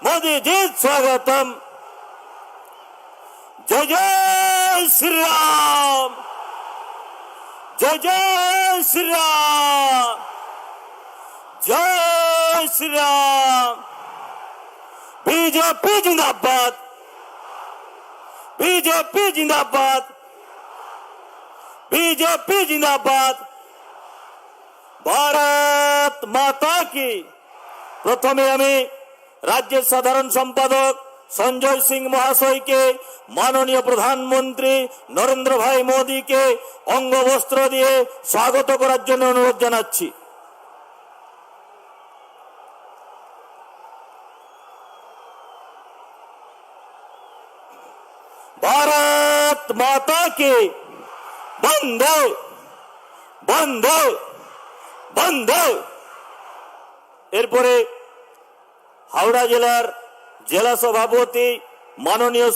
मोदी जी स्वागतम। जय जय श्री राम, जय जय श्री राम, जय श्री राम। बीजेपी जिंदाबाद, बीजेपी जिंदाबाद, बीजेपी जिंदाबाद। भारत माता की। प्रथमे আমি রাজ্যের সাধারণ সম্পাদক সঞ্জয় সিং মহাশয়কে মাননীয় প্রধানমন্ত্রী নরেন্দ্র ভাই মোদীকে অঙ্গবস্ত্র দিয়ে স্বাগত করার জন্য অনুরোধ জানাচ্ছি। भारत माता के। বন্দে বন্দে বন্দে। এরপরে হাওড়া জেলার জেলা সভাপতি মাননীয়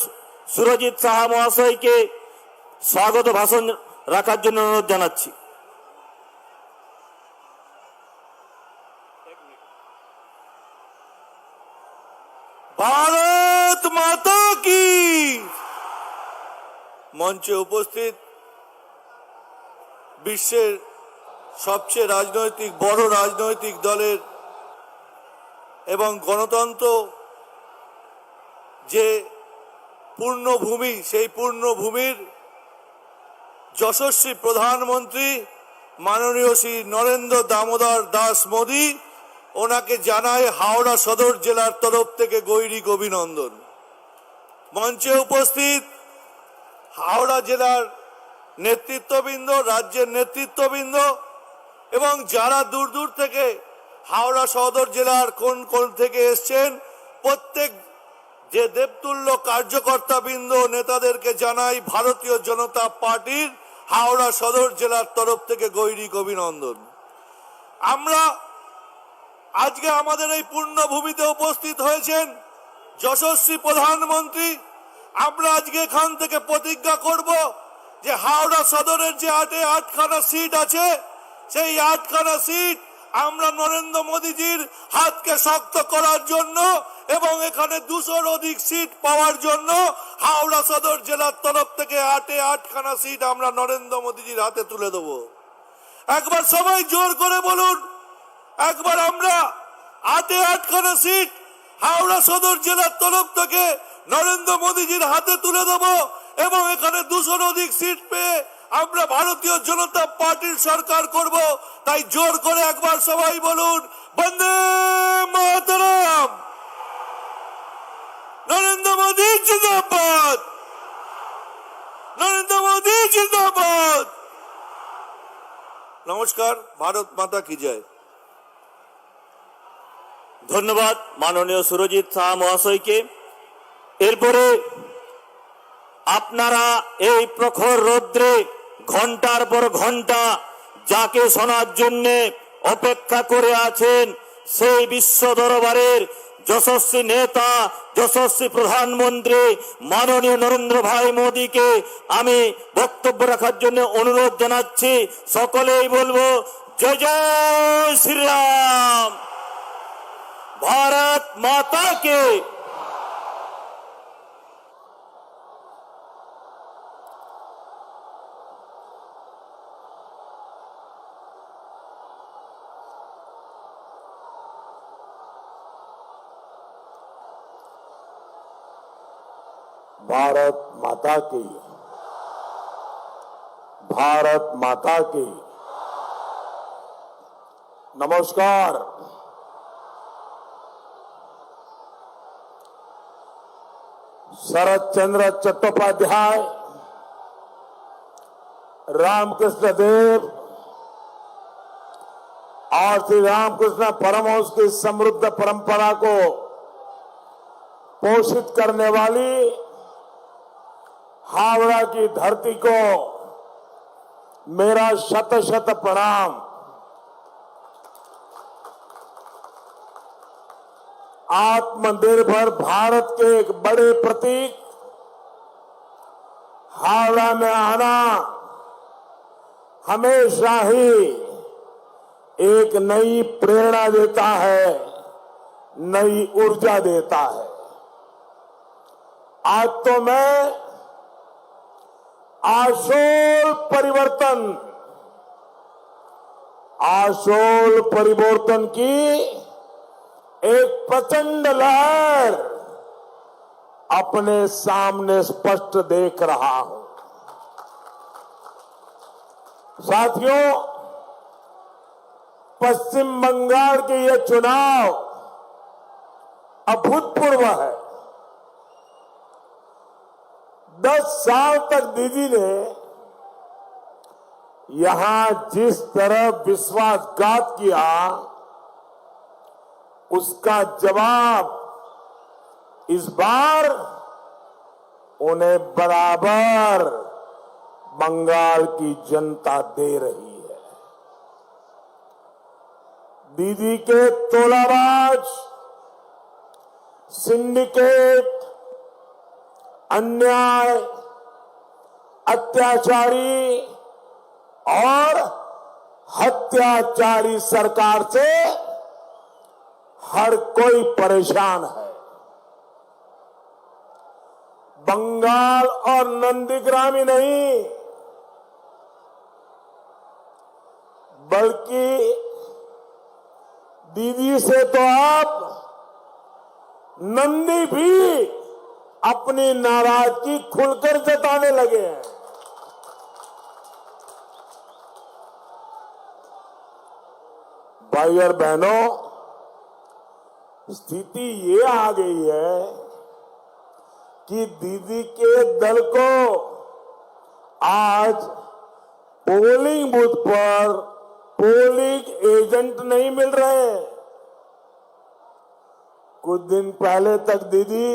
সুরজিৎ সাহা মহাশয়কে স্বাগত ভাষণ রাখার জন্য অনুরোধ জানাচ্ছি। ভারত মাতা কি। মঞ্চে উপস্থিত বিশ্বের সবচেয়ে বড় রাজনৈতিক দলের এবং গণতন্ত্র যে পূর্ণভূমি, সেই পূর্ণভূমির যশস্বী প্রধানমন্ত্রী মাননীয় শ্রী নরেন্দ্র দামোদর দাস মোদী, ওনাকে জানায় হাওড়া সদর জেলার তরফ থেকে গৈরিক অভিনন্দন। মঞ্চে উপস্থিত হাওড়া জেলার নেতৃত্ববৃন্দ, রাজ্যের নেতৃত্ববৃন্দ এবং যারা দূর দূর থেকে হাওড়া সদর জেলার কোন কোন থেকে এসছেন, প্রত্যেক যে দেবতুল্য কার্যকর্তাবৃন্দ নেতাদেরকে জানাই ভারতীয় জনতা পার্টির হাওড়া সদর জেলার তরফ থেকে গৈরিক অভিনন্দন। আমরা আজকে আমাদের এই পূর্ণভূমিতে উপস্থিত হয়েছেন যশস্বী প্রধানমন্ত্রী। আমরা আজকে এখান থেকে প্রতিজ্ঞা করব যে হাওড়া সদরের যে 8খানা সিট আছে, সেই 8খানা সিট আমরা নরেন্দ্র মোদীজির হাতকে শক্ত করার জন্য এবং এখানে 200-র অধিক সিট পাওয়ার জন্য হাওড়া সদর জেলার তরফ থেকে 8খানা সিট আমরা নরেন্দ্র মোদীজির হাতে তুলে দেব। একবার সবাই জোর করে বলুন, একবার আমরা 8খানা সিট হাওড়া সদর জেলার তরফ থেকে নরেন্দ্র মোদীজির হাতে তুলে দেব এবং এখানে 200-র অধিক সিট পেয়ে আমরা ভারতীয় জনতা পার্টির সরকার করব। তাই জোর করে একবার সবাই বলুন, বন্দে মাতরম, নরেন্দ্র মোদী জিন্দাবাদ, নরেন্দ্র মোদী জিন্দাবাদ। নমস্কার, ভারত মাতা কি জয়। ধন্যবাদ মাননীয় সুরজিৎ শাহ মহাশয়কে। এরপরে আপনারা এই প্রখর রৌদ্রে ঘন্টার পর ঘন্টা যাকে শোনার জন্য অপেক্ষা করে আছেন, সেই বিশ্ব দরবারের যশস্বী নেতা, যশস্বী প্রধানমন্ত্রী মাননীয় নরেন্দ্র ভাই মোদীকে আমি বক্তব্য রাখার জন্য অনুরোধ জানাচ্ছি। সকলেই বলবো জয় জয় শ্রীরাম, भारत माता के। भारत माता की, भारत माता की। नमस्कार। शरद चंद्र चट्टोपाध्याय, रामकृष्ण देव और श्री रामकृष्ण परमहंस की समृद्ध परंपरा को पोषित करने वाली हावड़ा की धरती को मेरा शत शत प्रणाम। आत्मनिर्भर भारत के एक बड़े प्रतीक हावड़ा में आना हमेशा ही एक नई प्रेरणा देता है, नई ऊर्जा देता है। आज तो मैं आशोल परिवर्तन की एक प्रचंड लहर अपने सामने स्पष्ट देख रहा हूं। साथियों, पश्चिम बंगाल के ये चुनाव अभूतपूर्व है। 10 साल तक दीदी ने यहां जिस तरह विश्वासघात किया, उसका जवाब इस बार उन्हें बराबर बंगाल की जनता दे रही है। दीदी के तोलाबाज, सिंडिकेट, अन्याय, अत्याचारी और हत्याचारी सरकार से हर कोई परेशान है। बंगाल और नंदीग्राम ही नहीं, बल्कि दीदी से तो अब नंदी भी अपनी नाराजगी खुलकर जताने लगे हैं। भाई और बहनों, स्थिति ये आ गई है कि दीदी के दल को आज पोलिंग बूथ पर पोलिंग एजेंट नहीं मिल रहे। कुछ दिन पहले तक दीदी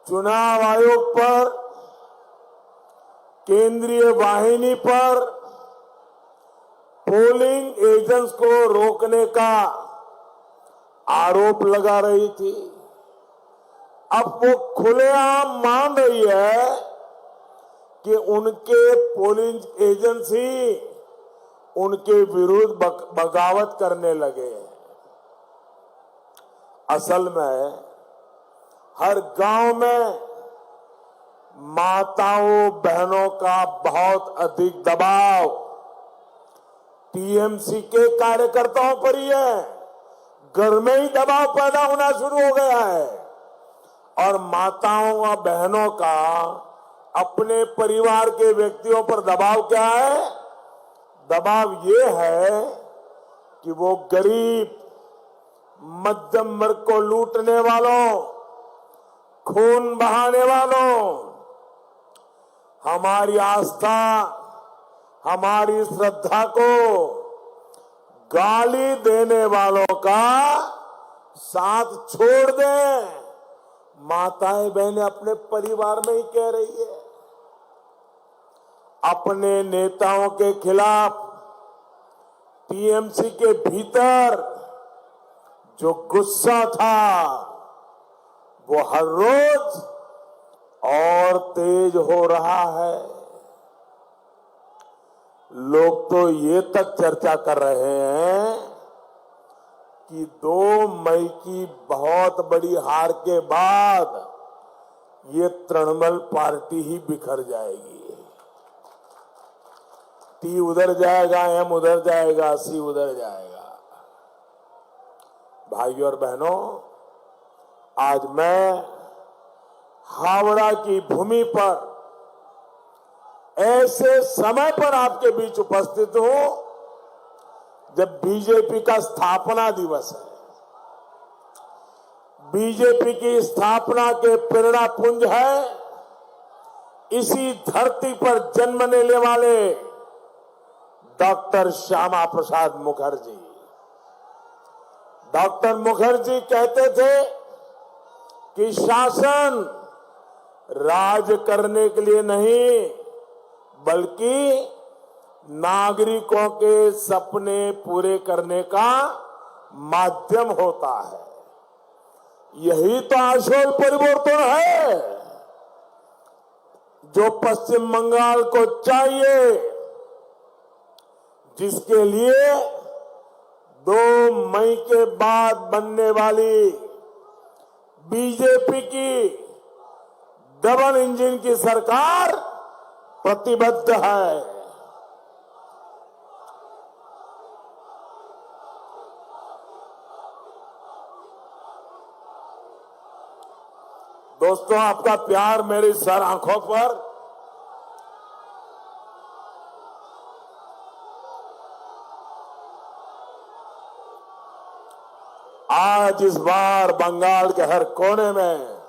चुनाव आयोग पर, केंद्रीय वाहिनी पर पोलिंग एजेंट्स को रोकने का आरोप लगा रही थी। अब वो खुलेआम मान रही है कि उनके पोलिंग एजेंट्स ही उनके विरुद्ध बगावत करने लगे हैं। असल में हर गांव में माताओं बहनों का बहुत अधिक दबाव टीएमसी के कार्यकर्ताओं पर ही है। घर में ही दबाव पैदा होना शुरू हो गया है और माताओं व बहनों का अपने परिवार के व्यक्तियों पर दबाव क्या है? दबाव ये है कि वो गरीब मध्यम वर्ग को लूटने वालों, खून बहाने वालों, हमारी आस्था, हमारी श्रद्धा को गाली देने वालों का साथ छोड़ दें। माताएं बहनें अपने परिवार में ही कह रही है। अपने नेताओं के खिलाफ टीएमसी के भीतर जो गुस्सा था वो हर रोज और तेज हो रहा है। लोग तो ये तक चर्चा कर रहे हैं कि 2 मई की बहुत बड़ी हार के बाद ये तृणमूल पार्टी ही बिखर जाएगी। टी उधर जाएगा, एम उधर जाएगा, सी उधर जाएगा। भाइयों और बहनों, आज मैं हावड़ा की भूमि पर ऐसे समय पर आपके बीच उपस्थित हूं जब बीजेपी का स्थापना दिवस है। बीजेपी की स्थापना के प्रेरणा पुंज है इसी धरती पर जन्म लेने वाले डॉक्टर श्यामा प्रसाद मुखर्जी। डॉक्टर मुखर्जी कहते थे कि शासन राज करने के लिए नहीं बल्कि नागरिकों के सपने पूरे करने का माध्यम होता है। यही तो आशोल परिवर्तन है जो पश्चिम बंगाल को चाहिए, जिसके लिए 2 मई के बाद बनने वाली बीजेपी की डबल इंजन की सरकार प्रतिबद्ध है। दोस्तों, आपका प्यार मेरी सर आंखों पर आज इस बार बंगाल के हर कोने में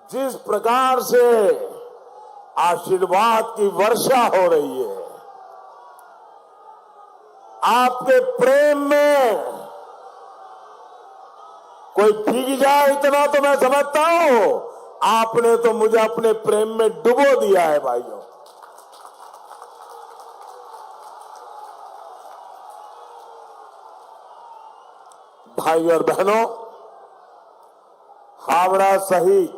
जिस प्रकार से आशीर्वाद की वर्षा हो रही है, आपके प्रेम में कोई भीग जाए इतना तो मैं समझता हूं। आपने तो मुझे अपने प्रेम में डुबो दिया है भाइयों। भाई और बहनों, हावड़ा सहित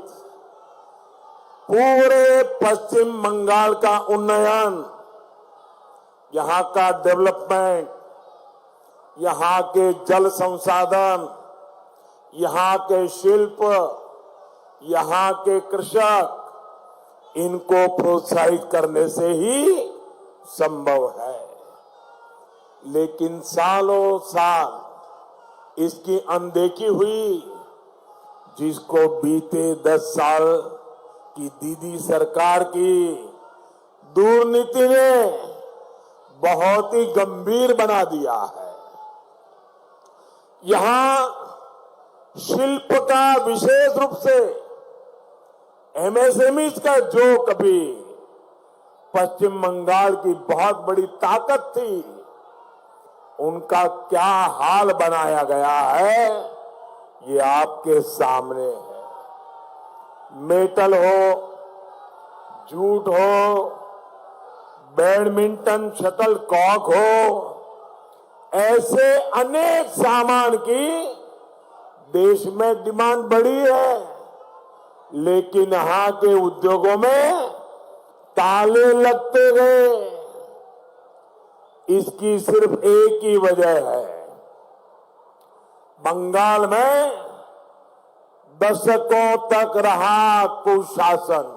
पूरे पश्चिम बंगाल का उन्नयन, यहां का डेवलपमेंट, यहां के जल संसाधन, यहां के शिल्प, यहां के कृषक, इनको प्रोत्साहित करने से ही संभव है। लेकिन सालों साल इसकी अनदेखी हुई, जिसको बीते 10 साल की दीदी सरकार की दुर्नीति ने बहुत ही गंभीर बना दिया है। यहां शिल्प का विशेष रूप से एमएसएमई का जो कभी पश्चिम बंगाल की बहुत बड़ी ताकत थी, उनका क्या हाल बनाया गया है ये आपके सामने है। मेटल हो, जूट हो, बैडमिंटन शटल कॉक हो, ऐसे अनेक सामान की देश में डिमांड बढ़ी है, लेकिन यहां के उद्योगों में ताले लगते गए। इसकी सिर्फ एक ही वजह है, बंगाल में दशकों तक रहा कुशासन,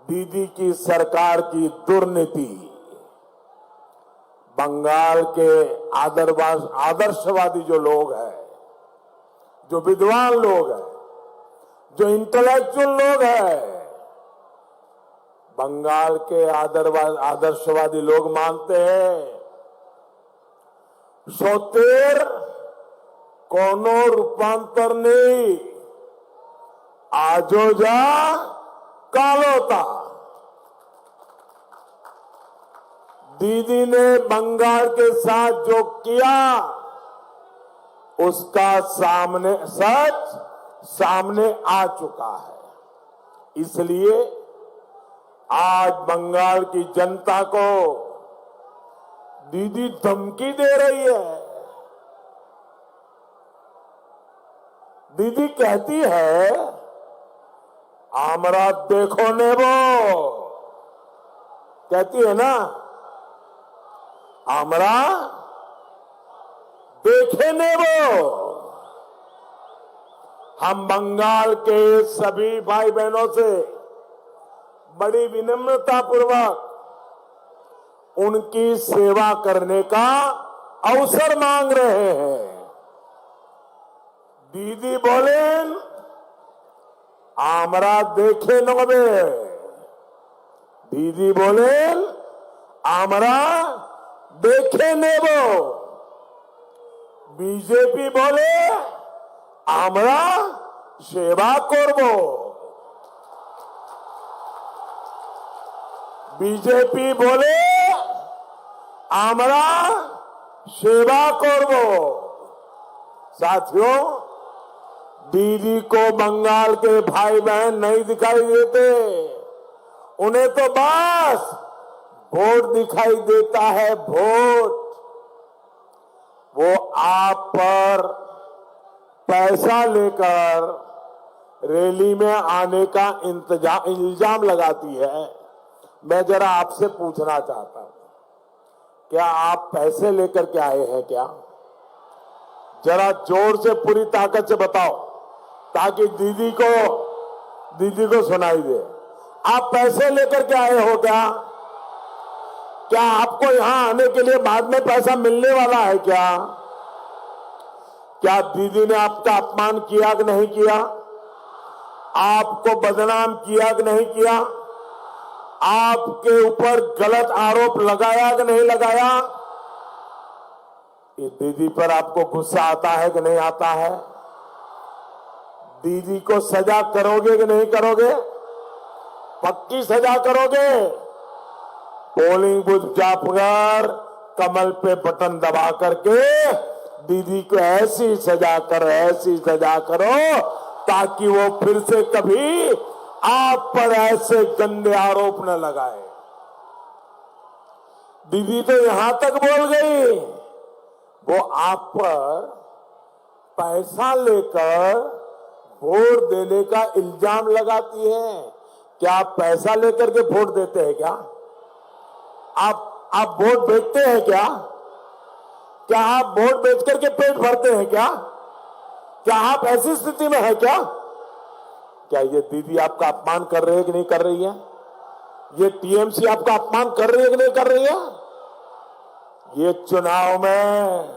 दीदी की सरकार की दुर्नीति। बंगाल के आदर्शवादी जो लोग हैं, जो विद्वान लोग हैं, जो इंटेलेक्चुअल लोग हैं, बंगाल के आदर्शवादी लोग मानते हैं सोतेर कोनो रूपांतर नहीं, आजो जा कालोता। दीदी ने बंगाल के साथ जो किया उसका सच सामने आ चुका है। इसलिए आज बंगाल की जनता को दीदी धमकी दे रही है। दीदी कहती है आमरा देखो नेबो, कहती है ना, आमरा देखे नेबो। हम बंगाल के सभी भाई बहनों से बड़ी विनम्रता पूर्वक उनकी सेवा करने का अवसर मांग रहे हैं। दीदी बोलें आमरा देखे नोबे, दीदी बोलें आमरा देखे नेबो। बीजेपी बोले आमरा सेवा करबो। बीजेपी बोले आमरा सेवा करबो। साथियों, दीदी को बंगाल के भाई बहन नहीं दिखाई देते, उन्हें तो बस वोट दिखाई देता है, वोट। वो आप पर पैसा लेकर रैली में आने का इल्जाम लगाती है। मैं जरा आपसे पूछना चाहता हूं, क्या आप पैसे लेकर के आए हैं क्या? जरा जोर से पूरी ताकत से बताओ ताकि दीदी को सुनाई दे। आप पैसे लेकर के आए हो क्या? क्या आपको यहां आने के लिए बाद में पैसा मिलने वाला है क्या? क्या दीदी ने आपका अपमान किया कि नहीं किया? आपको बदनाम किया कि नहीं किया? आपके ऊपर गलत आरोप लगाया कि नहीं लगाया? ये दीदी पर आपको गुस्सा आता है कि नहीं आता है? दीदी को सजा करोगे कि नहीं करोगे? पक्की सजा करोगे? पोलिंग बूथ जाकर कमल पे बटन दबा करके दीदी को ऐसी सजा करो ताकि वो फिर से कभी आप पर ऐसे गंदे आरोप न लगाए। दीदी तो यहां तक बोल गई, वो आप पर पैसा लेकर वोट देने का इल्जाम लगाती है। क्या आप पैसा लेकर के वोट देते हैं क्या? आप वोट बेचते हैं क्या? क्या आप वोट बेच करके पेट भरते हैं क्या? क्या आप ऐसी स्थिति में है क्या? क्या ये दीदी आपका अपमान कर रही है कि नहीं कर रही है? ये टीएमसी आपका अपमान कर रही है कि नहीं कर रही है? ये चुनाव में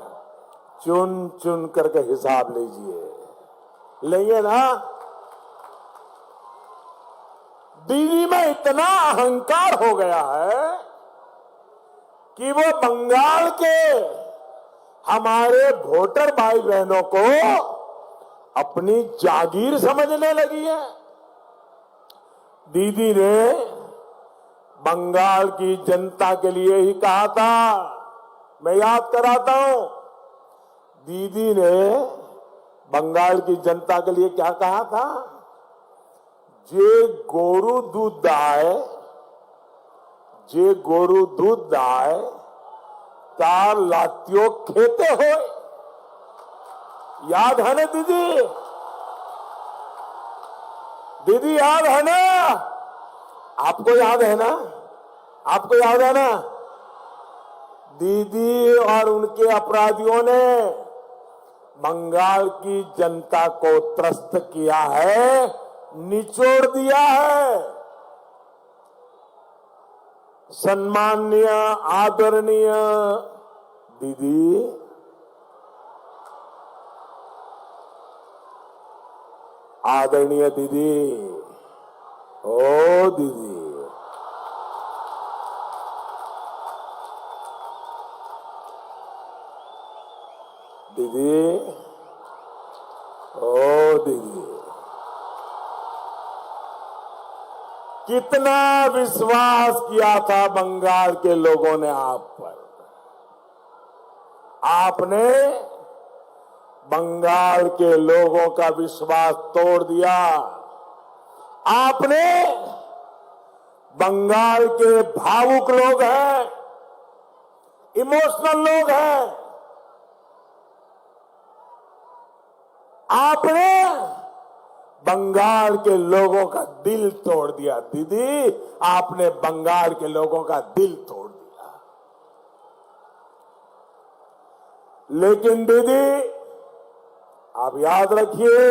चुन चुन करके हिसाब लीजिए, लेंगे ना? दीदी में इतना अहंकार हो गया है कि वो बंगाल के हमारे वोटर भाई बहनों को अपनी जागीर समझने लगी है। दीदी ने बंगाल की जनता के लिए ही कहा था, मैं याद कराता हूं, दीदी ने बंगाल की जनता के लिए क्या कहा था? যে গরু দুধ দেয় তার লাত্তিও খেতে হয়। याद है ना दीदी? दीदी याद है ना? आपको याद है ना? आपको याद है ना? दीदी और उनके अपराधियों ने बंगाल की जनता को त्रस्त किया है, निचोड़ दिया है। सम्माननीय आदरणीय दीदी, आदरणीय दीदी, ओ दीदी, दीदी, ओ दीदी, कितना विश्वास किया था बंगाल के लोगों ने आप पर। आपने बंगाल के लोगों का विश्वास तोड़ दिया। आपने बंगाल के भावुक लोग हैं, इमोशनल लोग हैं, आपने बंगाल के लोगों का दिल तोड़ दिया। दीदी, आपने बंगाल के लोगों का दिल तोड़ दिया। लेकिन दीदी, आप याद रखिए,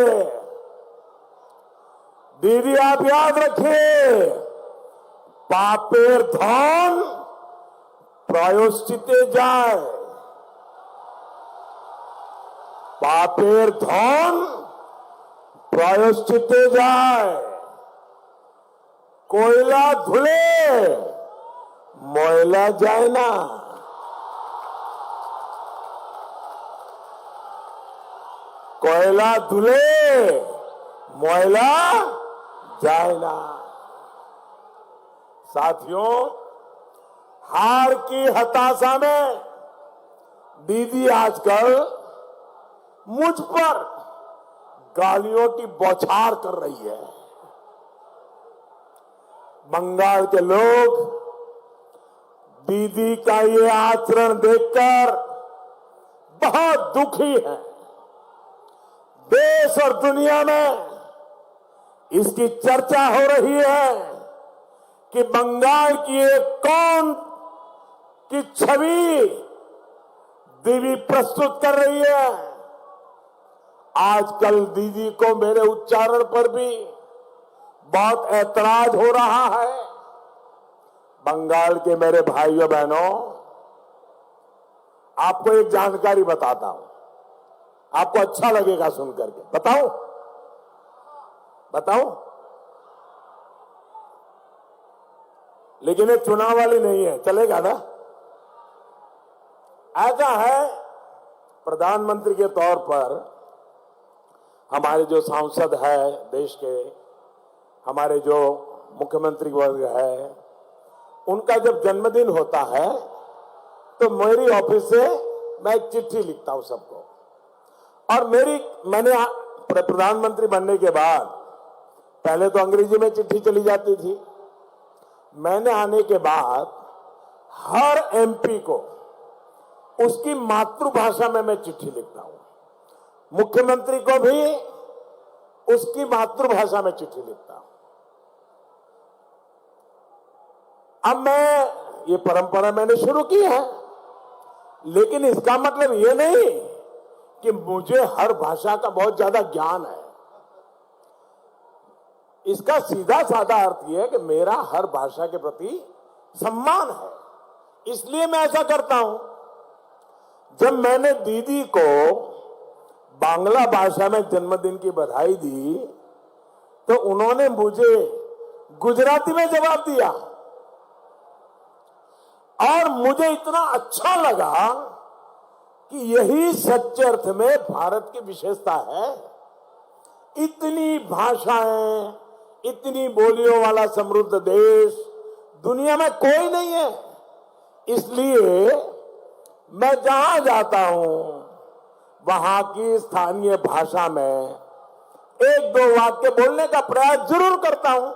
दीदी आप याद रखिए, पापेर धन प्रायश्चिते যায়। पापेर धन प्रायश्चिते যায়। कोयला धुले ময়লা যায় না। कोयला धुले ময়লা যায় না। साथियों, हार की हताशा में दीदी आजकल मुझ पर गालियों की बौछार कर रही है। बंगाल के लोग दीदी का ये आचरण देखकर बहुत दुखी हैं। देश और दुनिया में इसकी चर्चा हो रही है कि बंगाल की एक कौन की छवि दीदी प्रस्तुत कर रही है। आजकल दीदी को मेरे उच्चारण पर भी बहुत ऐतराज हो रहा है। बंगाल के मेरे भाइयों बहनों, आपको एक जानकारी बताता हूं, आपको अच्छा लगेगा सुनकर के। बताऊं? बताऊं? लेकिन ये चुनाव वाली नहीं है, चलेगा ना? ऐसा है, प्रधानमंत्री के तौर पर हमारे जो सांसद है देश के, हमारे जो मुख्यमंत्री वर्ग है, उनका जब जन्मदिन होता है तो मेरी ऑफिस से मैं एक चिट्ठी लिखता हूं सबको। और मैंने प्रधानमंत्री बनने के बाद पहले तो अंग्रेजी में चिट्ठी चली जाती थी। मैंने आने के बाद हर एमपी को उसकी मातृभाषा में मैं चिट्ठी लिखता हूं। मुख्यमंत्री को भी उसकी मातृभाषा में चिट्ठी लिखता हूं। अब ये परंपरा मैंने शुरू की है, लेकिन इसका मतलब ये नहीं कि मुझे हर भाषा का बहुत ज्यादा ज्ञान है। इसका सीधा साधा अर्थ यह है कि मेरा हर भाषा के प्रति सम्मान है, इसलिए मैं ऐसा करता हूं। जब मैंने दीदी को बांग्ला भाषा में जन्मदिन की बधाई दी तो उन्होंने मुझे गुजराती में जवाब दिया और मुझे इतना अच्छा लगा कि यही सच्चे अर्थ में भारत की विशेषता है। इतनी भाषाएं, इतनी बोलियों वाला समृद्ध देश दुनिया में कोई नहीं है। इसलिए मैं जहां जाता हूं वहां की स्थानीय भाषा में एक दो वाक्य बोलने का प्रयास जरूर करता हूं।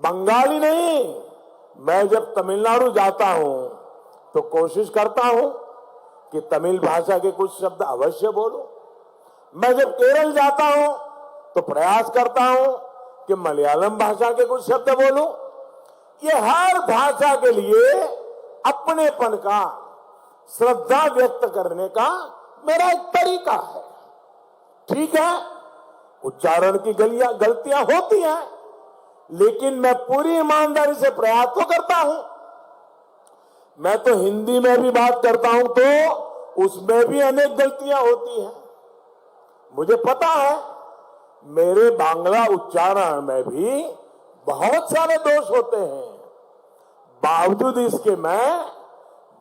बंगाली नहीं, मैं जब तमिलनाडु जाता हूं तो कोशिश करता हूं कि तमिल भाषा के कुछ शब्द अवश्य बोलूं। मैं जब केरल जाता हूं तो प्रयास करता हूं कि मलयालम भाषा के कुछ शब्द बोलूं। ये हर भाषा के लिए अपनेपन का, श्रद्धा व्यक्त करने का मेरा एक तरीका है। ठीक है, उच्चारण की गलतियां होती हैं, लेकिन मैं पूरी ईमानदारी से प्रयास तो करता हूं। मैं तो हिंदी में भी बात करता हूं तो उसमें भी अनेक गलतियां होती हैं। मुझे पता है मेरे बांग्ला उच्चारण में भी बहुत सारे दोष होते हैं। बावजूद इसके मैं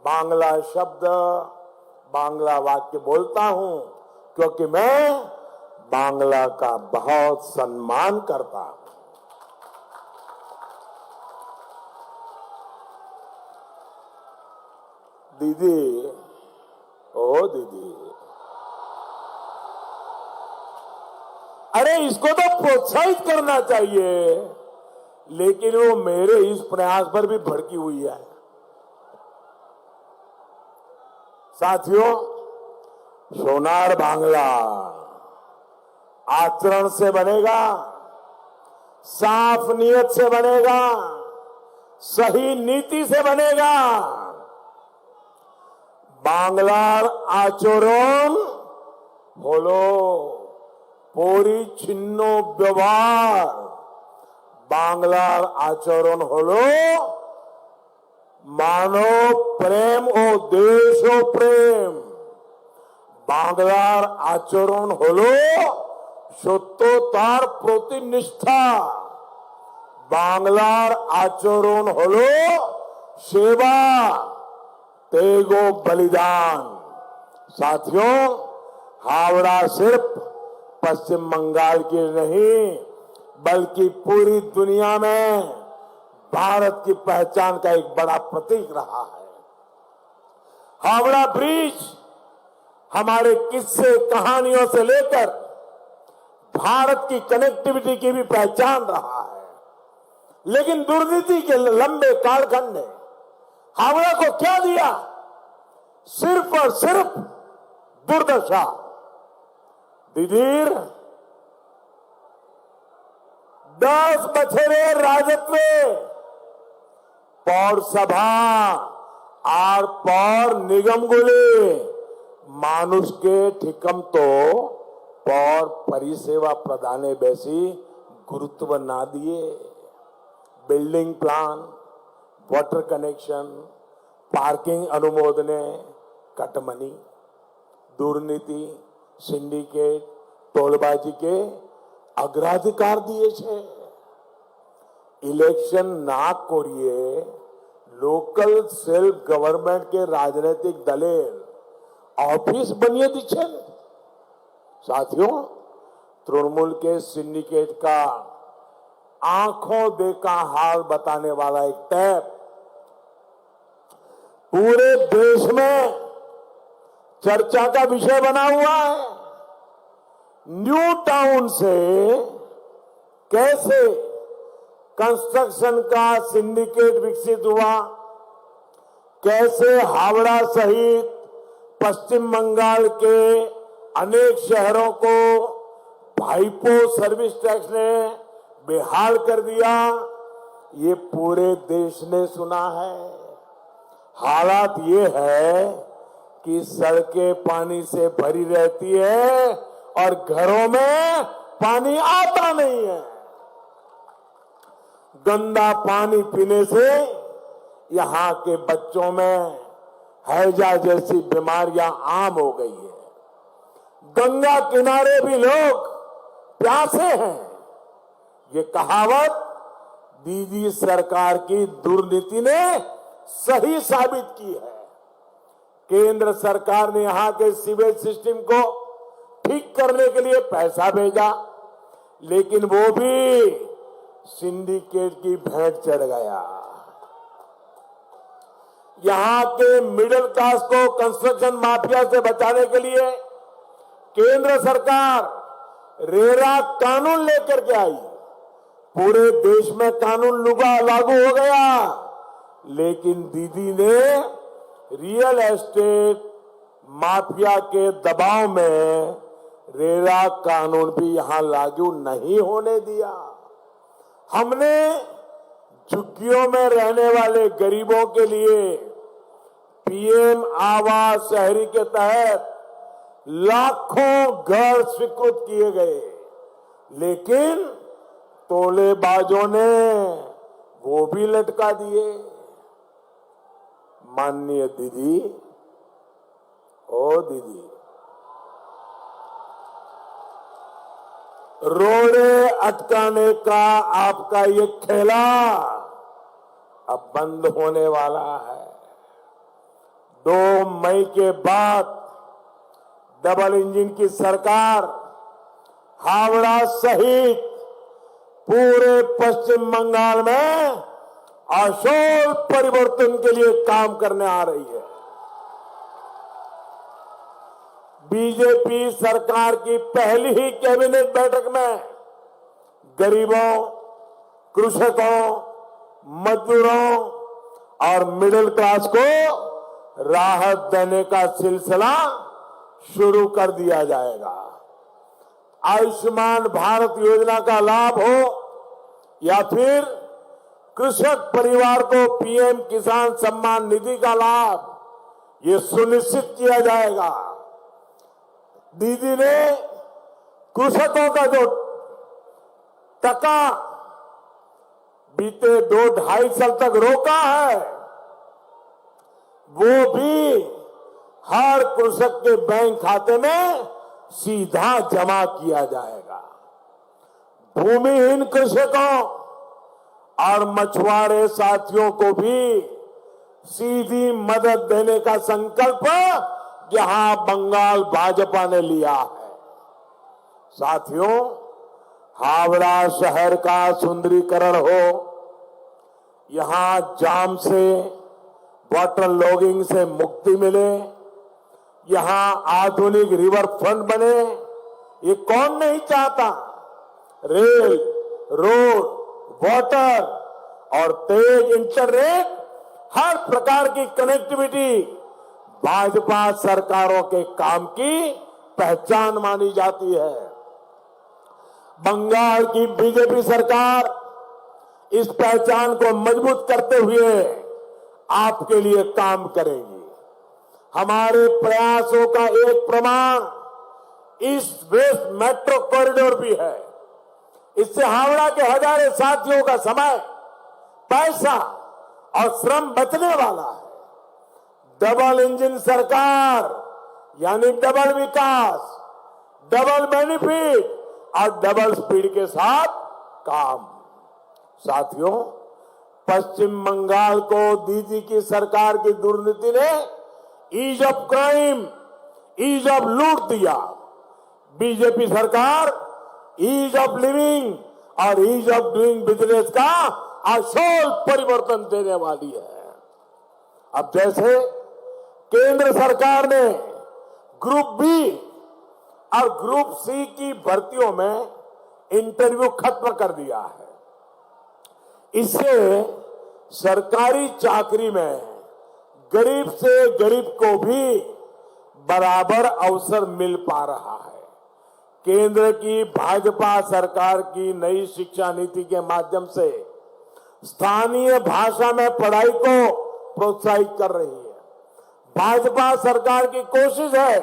बांग्ला शब्द, बांग्ला वाक्य बोलता हूं, क्योंकि मैं बांग्ला का बहुत सम्मान करता हूं। दीदी, ओ दीदी, अरे इसको तो प्रोत्साहित करना चाहिए, लेकिन वो मेरे इस प्रयास पर भी भड़की हुई है। साथियों, सोनार बांग्ला आचरण से बनेगा, साफ नीयत से बनेगा, सही नीति से बनेगा। বাংলার আচরণ হলো পরিচ্ছন্ন ব্যবহার, বাংলার আচরণ হলো মানব প্রেম ও দেশ প্রেম, বাংলার আচরণ হলো সত্যতার প্রতি নিষ্ঠা, বাংলার আচরণ হলো সেবা, तेगो बलिदान। साथियों, हावड़ा सिर्फ पश्चिम बंगाल की नहीं बल्कि पूरी दुनिया में भारत की पहचान का एक बड़ा प्रतीक रहा है। हावड़ा ब्रिज हमारे किस्से कहानियों से लेकर भारत की कनेक्टिविटी की भी पहचान रहा है, लेकिन दुर्नीति के लंबे कालखंड ने हावड़ा को क्या दिया? सिर्फ और सिर्फ दुर्दशा। दिधीर 10 বছরের রাজত্বে পৌরসভা আর পৌর নিগমগুলি মানুষকে ঠিকমতো পৌর পরিষেবা প্রদানে বেশি গুরুত্ব না দিয়ে building plan, water connection, parking अनुमोदने कटमनी, दुर्नीति, सिंडिकेट, टोलबाजी के अग्राधिकार दिए छे। इलेक्शन ना करिए लोकल सेल्फ गवर्नमेंट के राजनीतिक दलेर ऑफिस बनिए दीछे। साथियों, तृणमूल के सिंडिकेट का आंखों देखा हाल बताने वाला एक टैप पूरे देश में चर्चा का विषय बना हुआ है। न्यू टाउन से कैसे कंस्ट्रक्शन का सिंडिकेट विकसित हुआ, कैसे हावड़ा सहित पश्चिम बंगाल के अनेक शहरों को भाईपो सर्विस टैक्स ने बेहाल कर दिया, ये पूरे देश ने सुना है। हालात ये है कि सड़कें पानी से भरी रहती है और घरों में पानी आता नहीं है। गंदा पानी पीने से यहाँ के बच्चों में हैजा जैसी बीमारियां आम हो गई है। गंगा किनारे भी लोग प्यासे हैं। ये कहावत दीदी सरकार की दुर्नीति ने सही साबित की है। केंद्र सरकार ने यहां के सीवेज सिस्टम को ठीक करने के लिए पैसा भेजा, लेकिन वो भी सिंडिकेट की भेंट चढ़ गया। यहां के मिडिल क्लास को कंस्ट्रक्शन माफिया से बचाने के लिए केंद्र सरकार रेरा कानून लेकर के आई। पूरे देश में कानून लागू हो गया, लेकिन दीदी ने रियल एस्टेट माफिया के दबाव में रेरा कानून भी यहां लागू नहीं होने दिया। हमने झुग्गियों में रहने वाले गरीबों के लिए पीएम आवास शहरी के तहत लाखों घर स्वीकृत किए गए, लेकिन तोलेबाजों ने वो भी लटका दिए। माननीय दीदी, ओ दीदी, रोड़े अटकाने का आपका ये खेला अब बंद होने वाला है। 2 मई के बाद डबल इंजन की सरकार हावड़ा सहित पूरे पश्चिम बंगाल में आशोल परिवर्तन के लिए काम करने आ रही है। बीजेपी सरकार की पहली ही कैबिनेट बैठक में गरीबों, कृषकों, मजदूरों और मिडिल क्लास को राहत देने का सिलसिला शुरू कर दिया जाएगा। आयुष्मान भारत योजना का लाभ हो या फिर कृषक परिवार को पीएम किसान सम्मान निधि का लाभ, ये सुनिश्चित किया जाएगा। दीदी ने कृषकों का जो टका बीते 2-2.5 साल तक रोका है, वो भी हर कृषक के बैंक खाते में सीधा जमा किया जाएगा। भूमिहीन कृषकों और मछुआरे साथियों को भी सीधी मदद देने का संकल्प यहां बंगाल भाजपा ने लिया है। साथियों, हावड़ा शहर का सुंदरीकरण हो, यहां जाम से, वाटर लॉगिंग से मुक्ति मिले, यहां आधुनिक रिवर फ्रंट बने, ये कौन नहीं चाहता। रेल, रोड, वाटर और तेज इंटरनेट, हर प्रकार की कनेक्टिविटी भाजपा सरकारों के काम की पहचान मानी जाती है। बंगाल की बीजेपी सरकार इस पहचान को मजबूत करते हुए आपके लिए काम करेगी। हमारे प्रयासों का एक प्रमाण ईस्ट वेस्ट मेट्रो कॉरिडोर भी है। इससे हावड़ा के हजारों साथियों का समय, पैसा और श्रम बचने वाला है। डबल इंजन सरकार यानी डबल विकास, डबल बेनिफिट और डबल स्पीड के साथ काम। साथियों, पश्चिम बंगाल को दीदी की सरकार की दुर्नीति ने ease of crime, ease of लूट दिया। बीजेपी सरकार ईज ऑफ लिविंग और ईज ऑफ डूइंग बिजनेस का आशोल परिवर्तन देने वाली है। अब जैसे केंद्र सरकार ने ग्रुप बी और ग्रुप सी की भर्तियों में इंटरव्यू खत्म कर दिया है। इससे सरकारी चाकरी में गरीब से गरीब को भी बराबर अवसर मिल पा रहा है। केंद्र की भाजपा सरकार की नई शिक्षा नीति के माध्यम से स्थानीय भाषा में पढ़ाई को प्रोत्साहित कर रही है। भाजपा सरकार की कोशिश है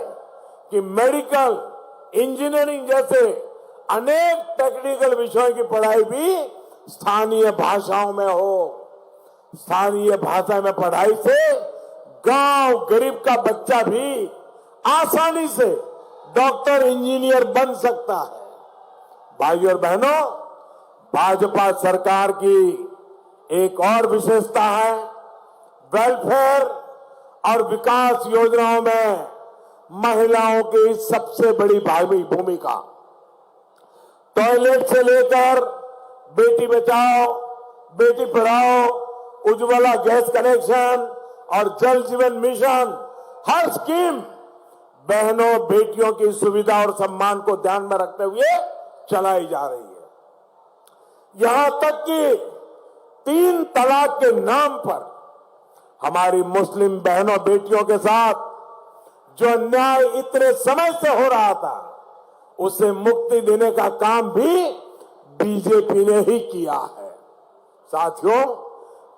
कि मेडिकल, इंजीनियरिंग जैसे अनेक टेक्निकल विषयों की पढ़ाई भी स्थानीय भाषाओं में हो। स्थानीय भाषा में पढ़ाई से गांव गरीब का बच्चा भी आसानी से डॉक्टर, इंजीनियर बन सकता है। भाइयों और बहनों, भाजपा सरकार की एक और विशेषता है वेलफेयर और विकास योजनाओं में महिलाओं की सबसे बड़ी भूमिका। टॉयलेट से लेकर बेटी बचाओ, बेटी पढ़ाओ, उज्ज्वला गैस कनेक्शन और जल जीवन मिशन, हर स्कीम बहनों बेटियों की सुविधा और सम्मान को ध्यान में रखते हुए चलाई जा रही है। यहां तक कि 3 तलाक के नाम पर हमारी मुस्लिम बहनों बेटियों के साथ जो अन्याय इतने समय से हो रहा था, उसे मुक्ति देने का काम भी बीजेपी ने ही किया है। साथियों,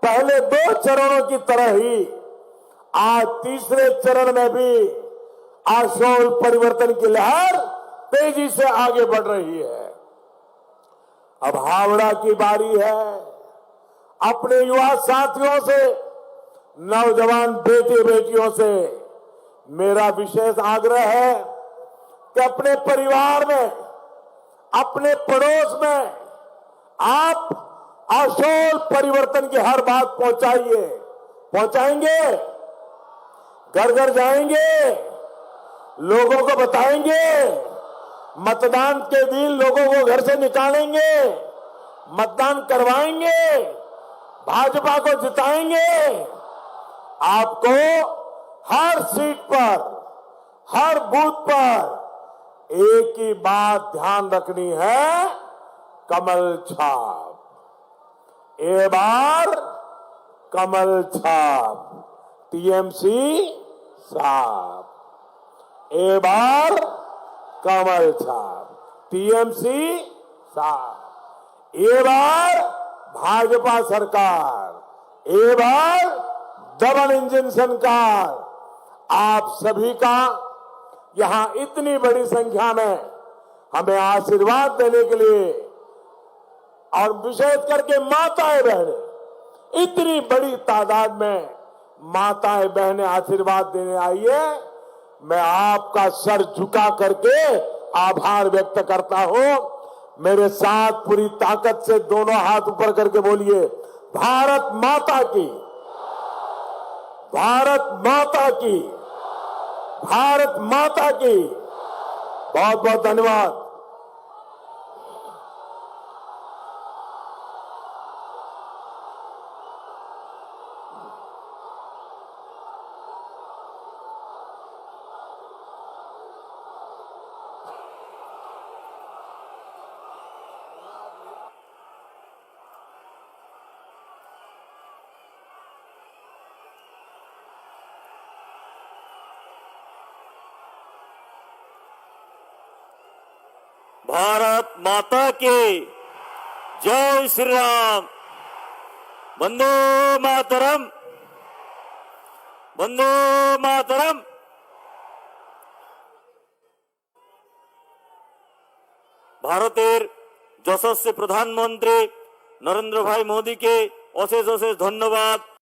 पहले 2 चरणों की तरह ही आज तीसरे चरण में भी आशोल परिवर्तन की लहर तेजी से आगे बढ़ रही है। अब हावड़ा की बारी है। अपने युवा साथियों से, नौजवान बेटे बेटियों से मेरा विशेष आग्रह है कि अपने परिवार में, अपने पड़ोस में आप आशोल परिवर्तन की हर बात पहुंचाइए। पहुंचाएंगे, घर घर जाएंगे, लोगों को बताएंगे, मतदान के दिन लोगों को घर से निकालेंगे, मतदान करवाएंगे, भाजपा को जिताएंगे। आपको हर सीट पर, हर बूथ पर एक ही बात ध्यान रखनी है, कमल छाप। ए बार कमल छाप, टीएमसी साफ। ए बार कमल छाप, टीएमसी साफ। ए बार भाजपा सरकार, ए बार डबल इंजन सरकार। आप सभी का यहां इतनी बड़ी संख्या में हमें आशीर्वाद देने के लिए, और विशेष करके माताएं बहनें, इतनी बड़ी तादाद में माताएं बहनें आशीर्वाद देने आई है। मैं आपका सर झुका करके आभार व्यक्त करता हूं। मेरे साथ पूरी ताकत से दोनों हाथ ऊपर करके बोलिए, भारत माता की, भारत माता की, भारत माता की। बहुत बहुत धन्यवाद। भारत माता की जय श्री राम। वंदे मातरम, वंदे मातरम। ভারতের যশস্বী প্রধানমন্ত্রী নরেন্দ্র ভাই মোদীকে অশেষ অশেষ ধন্যবাদ।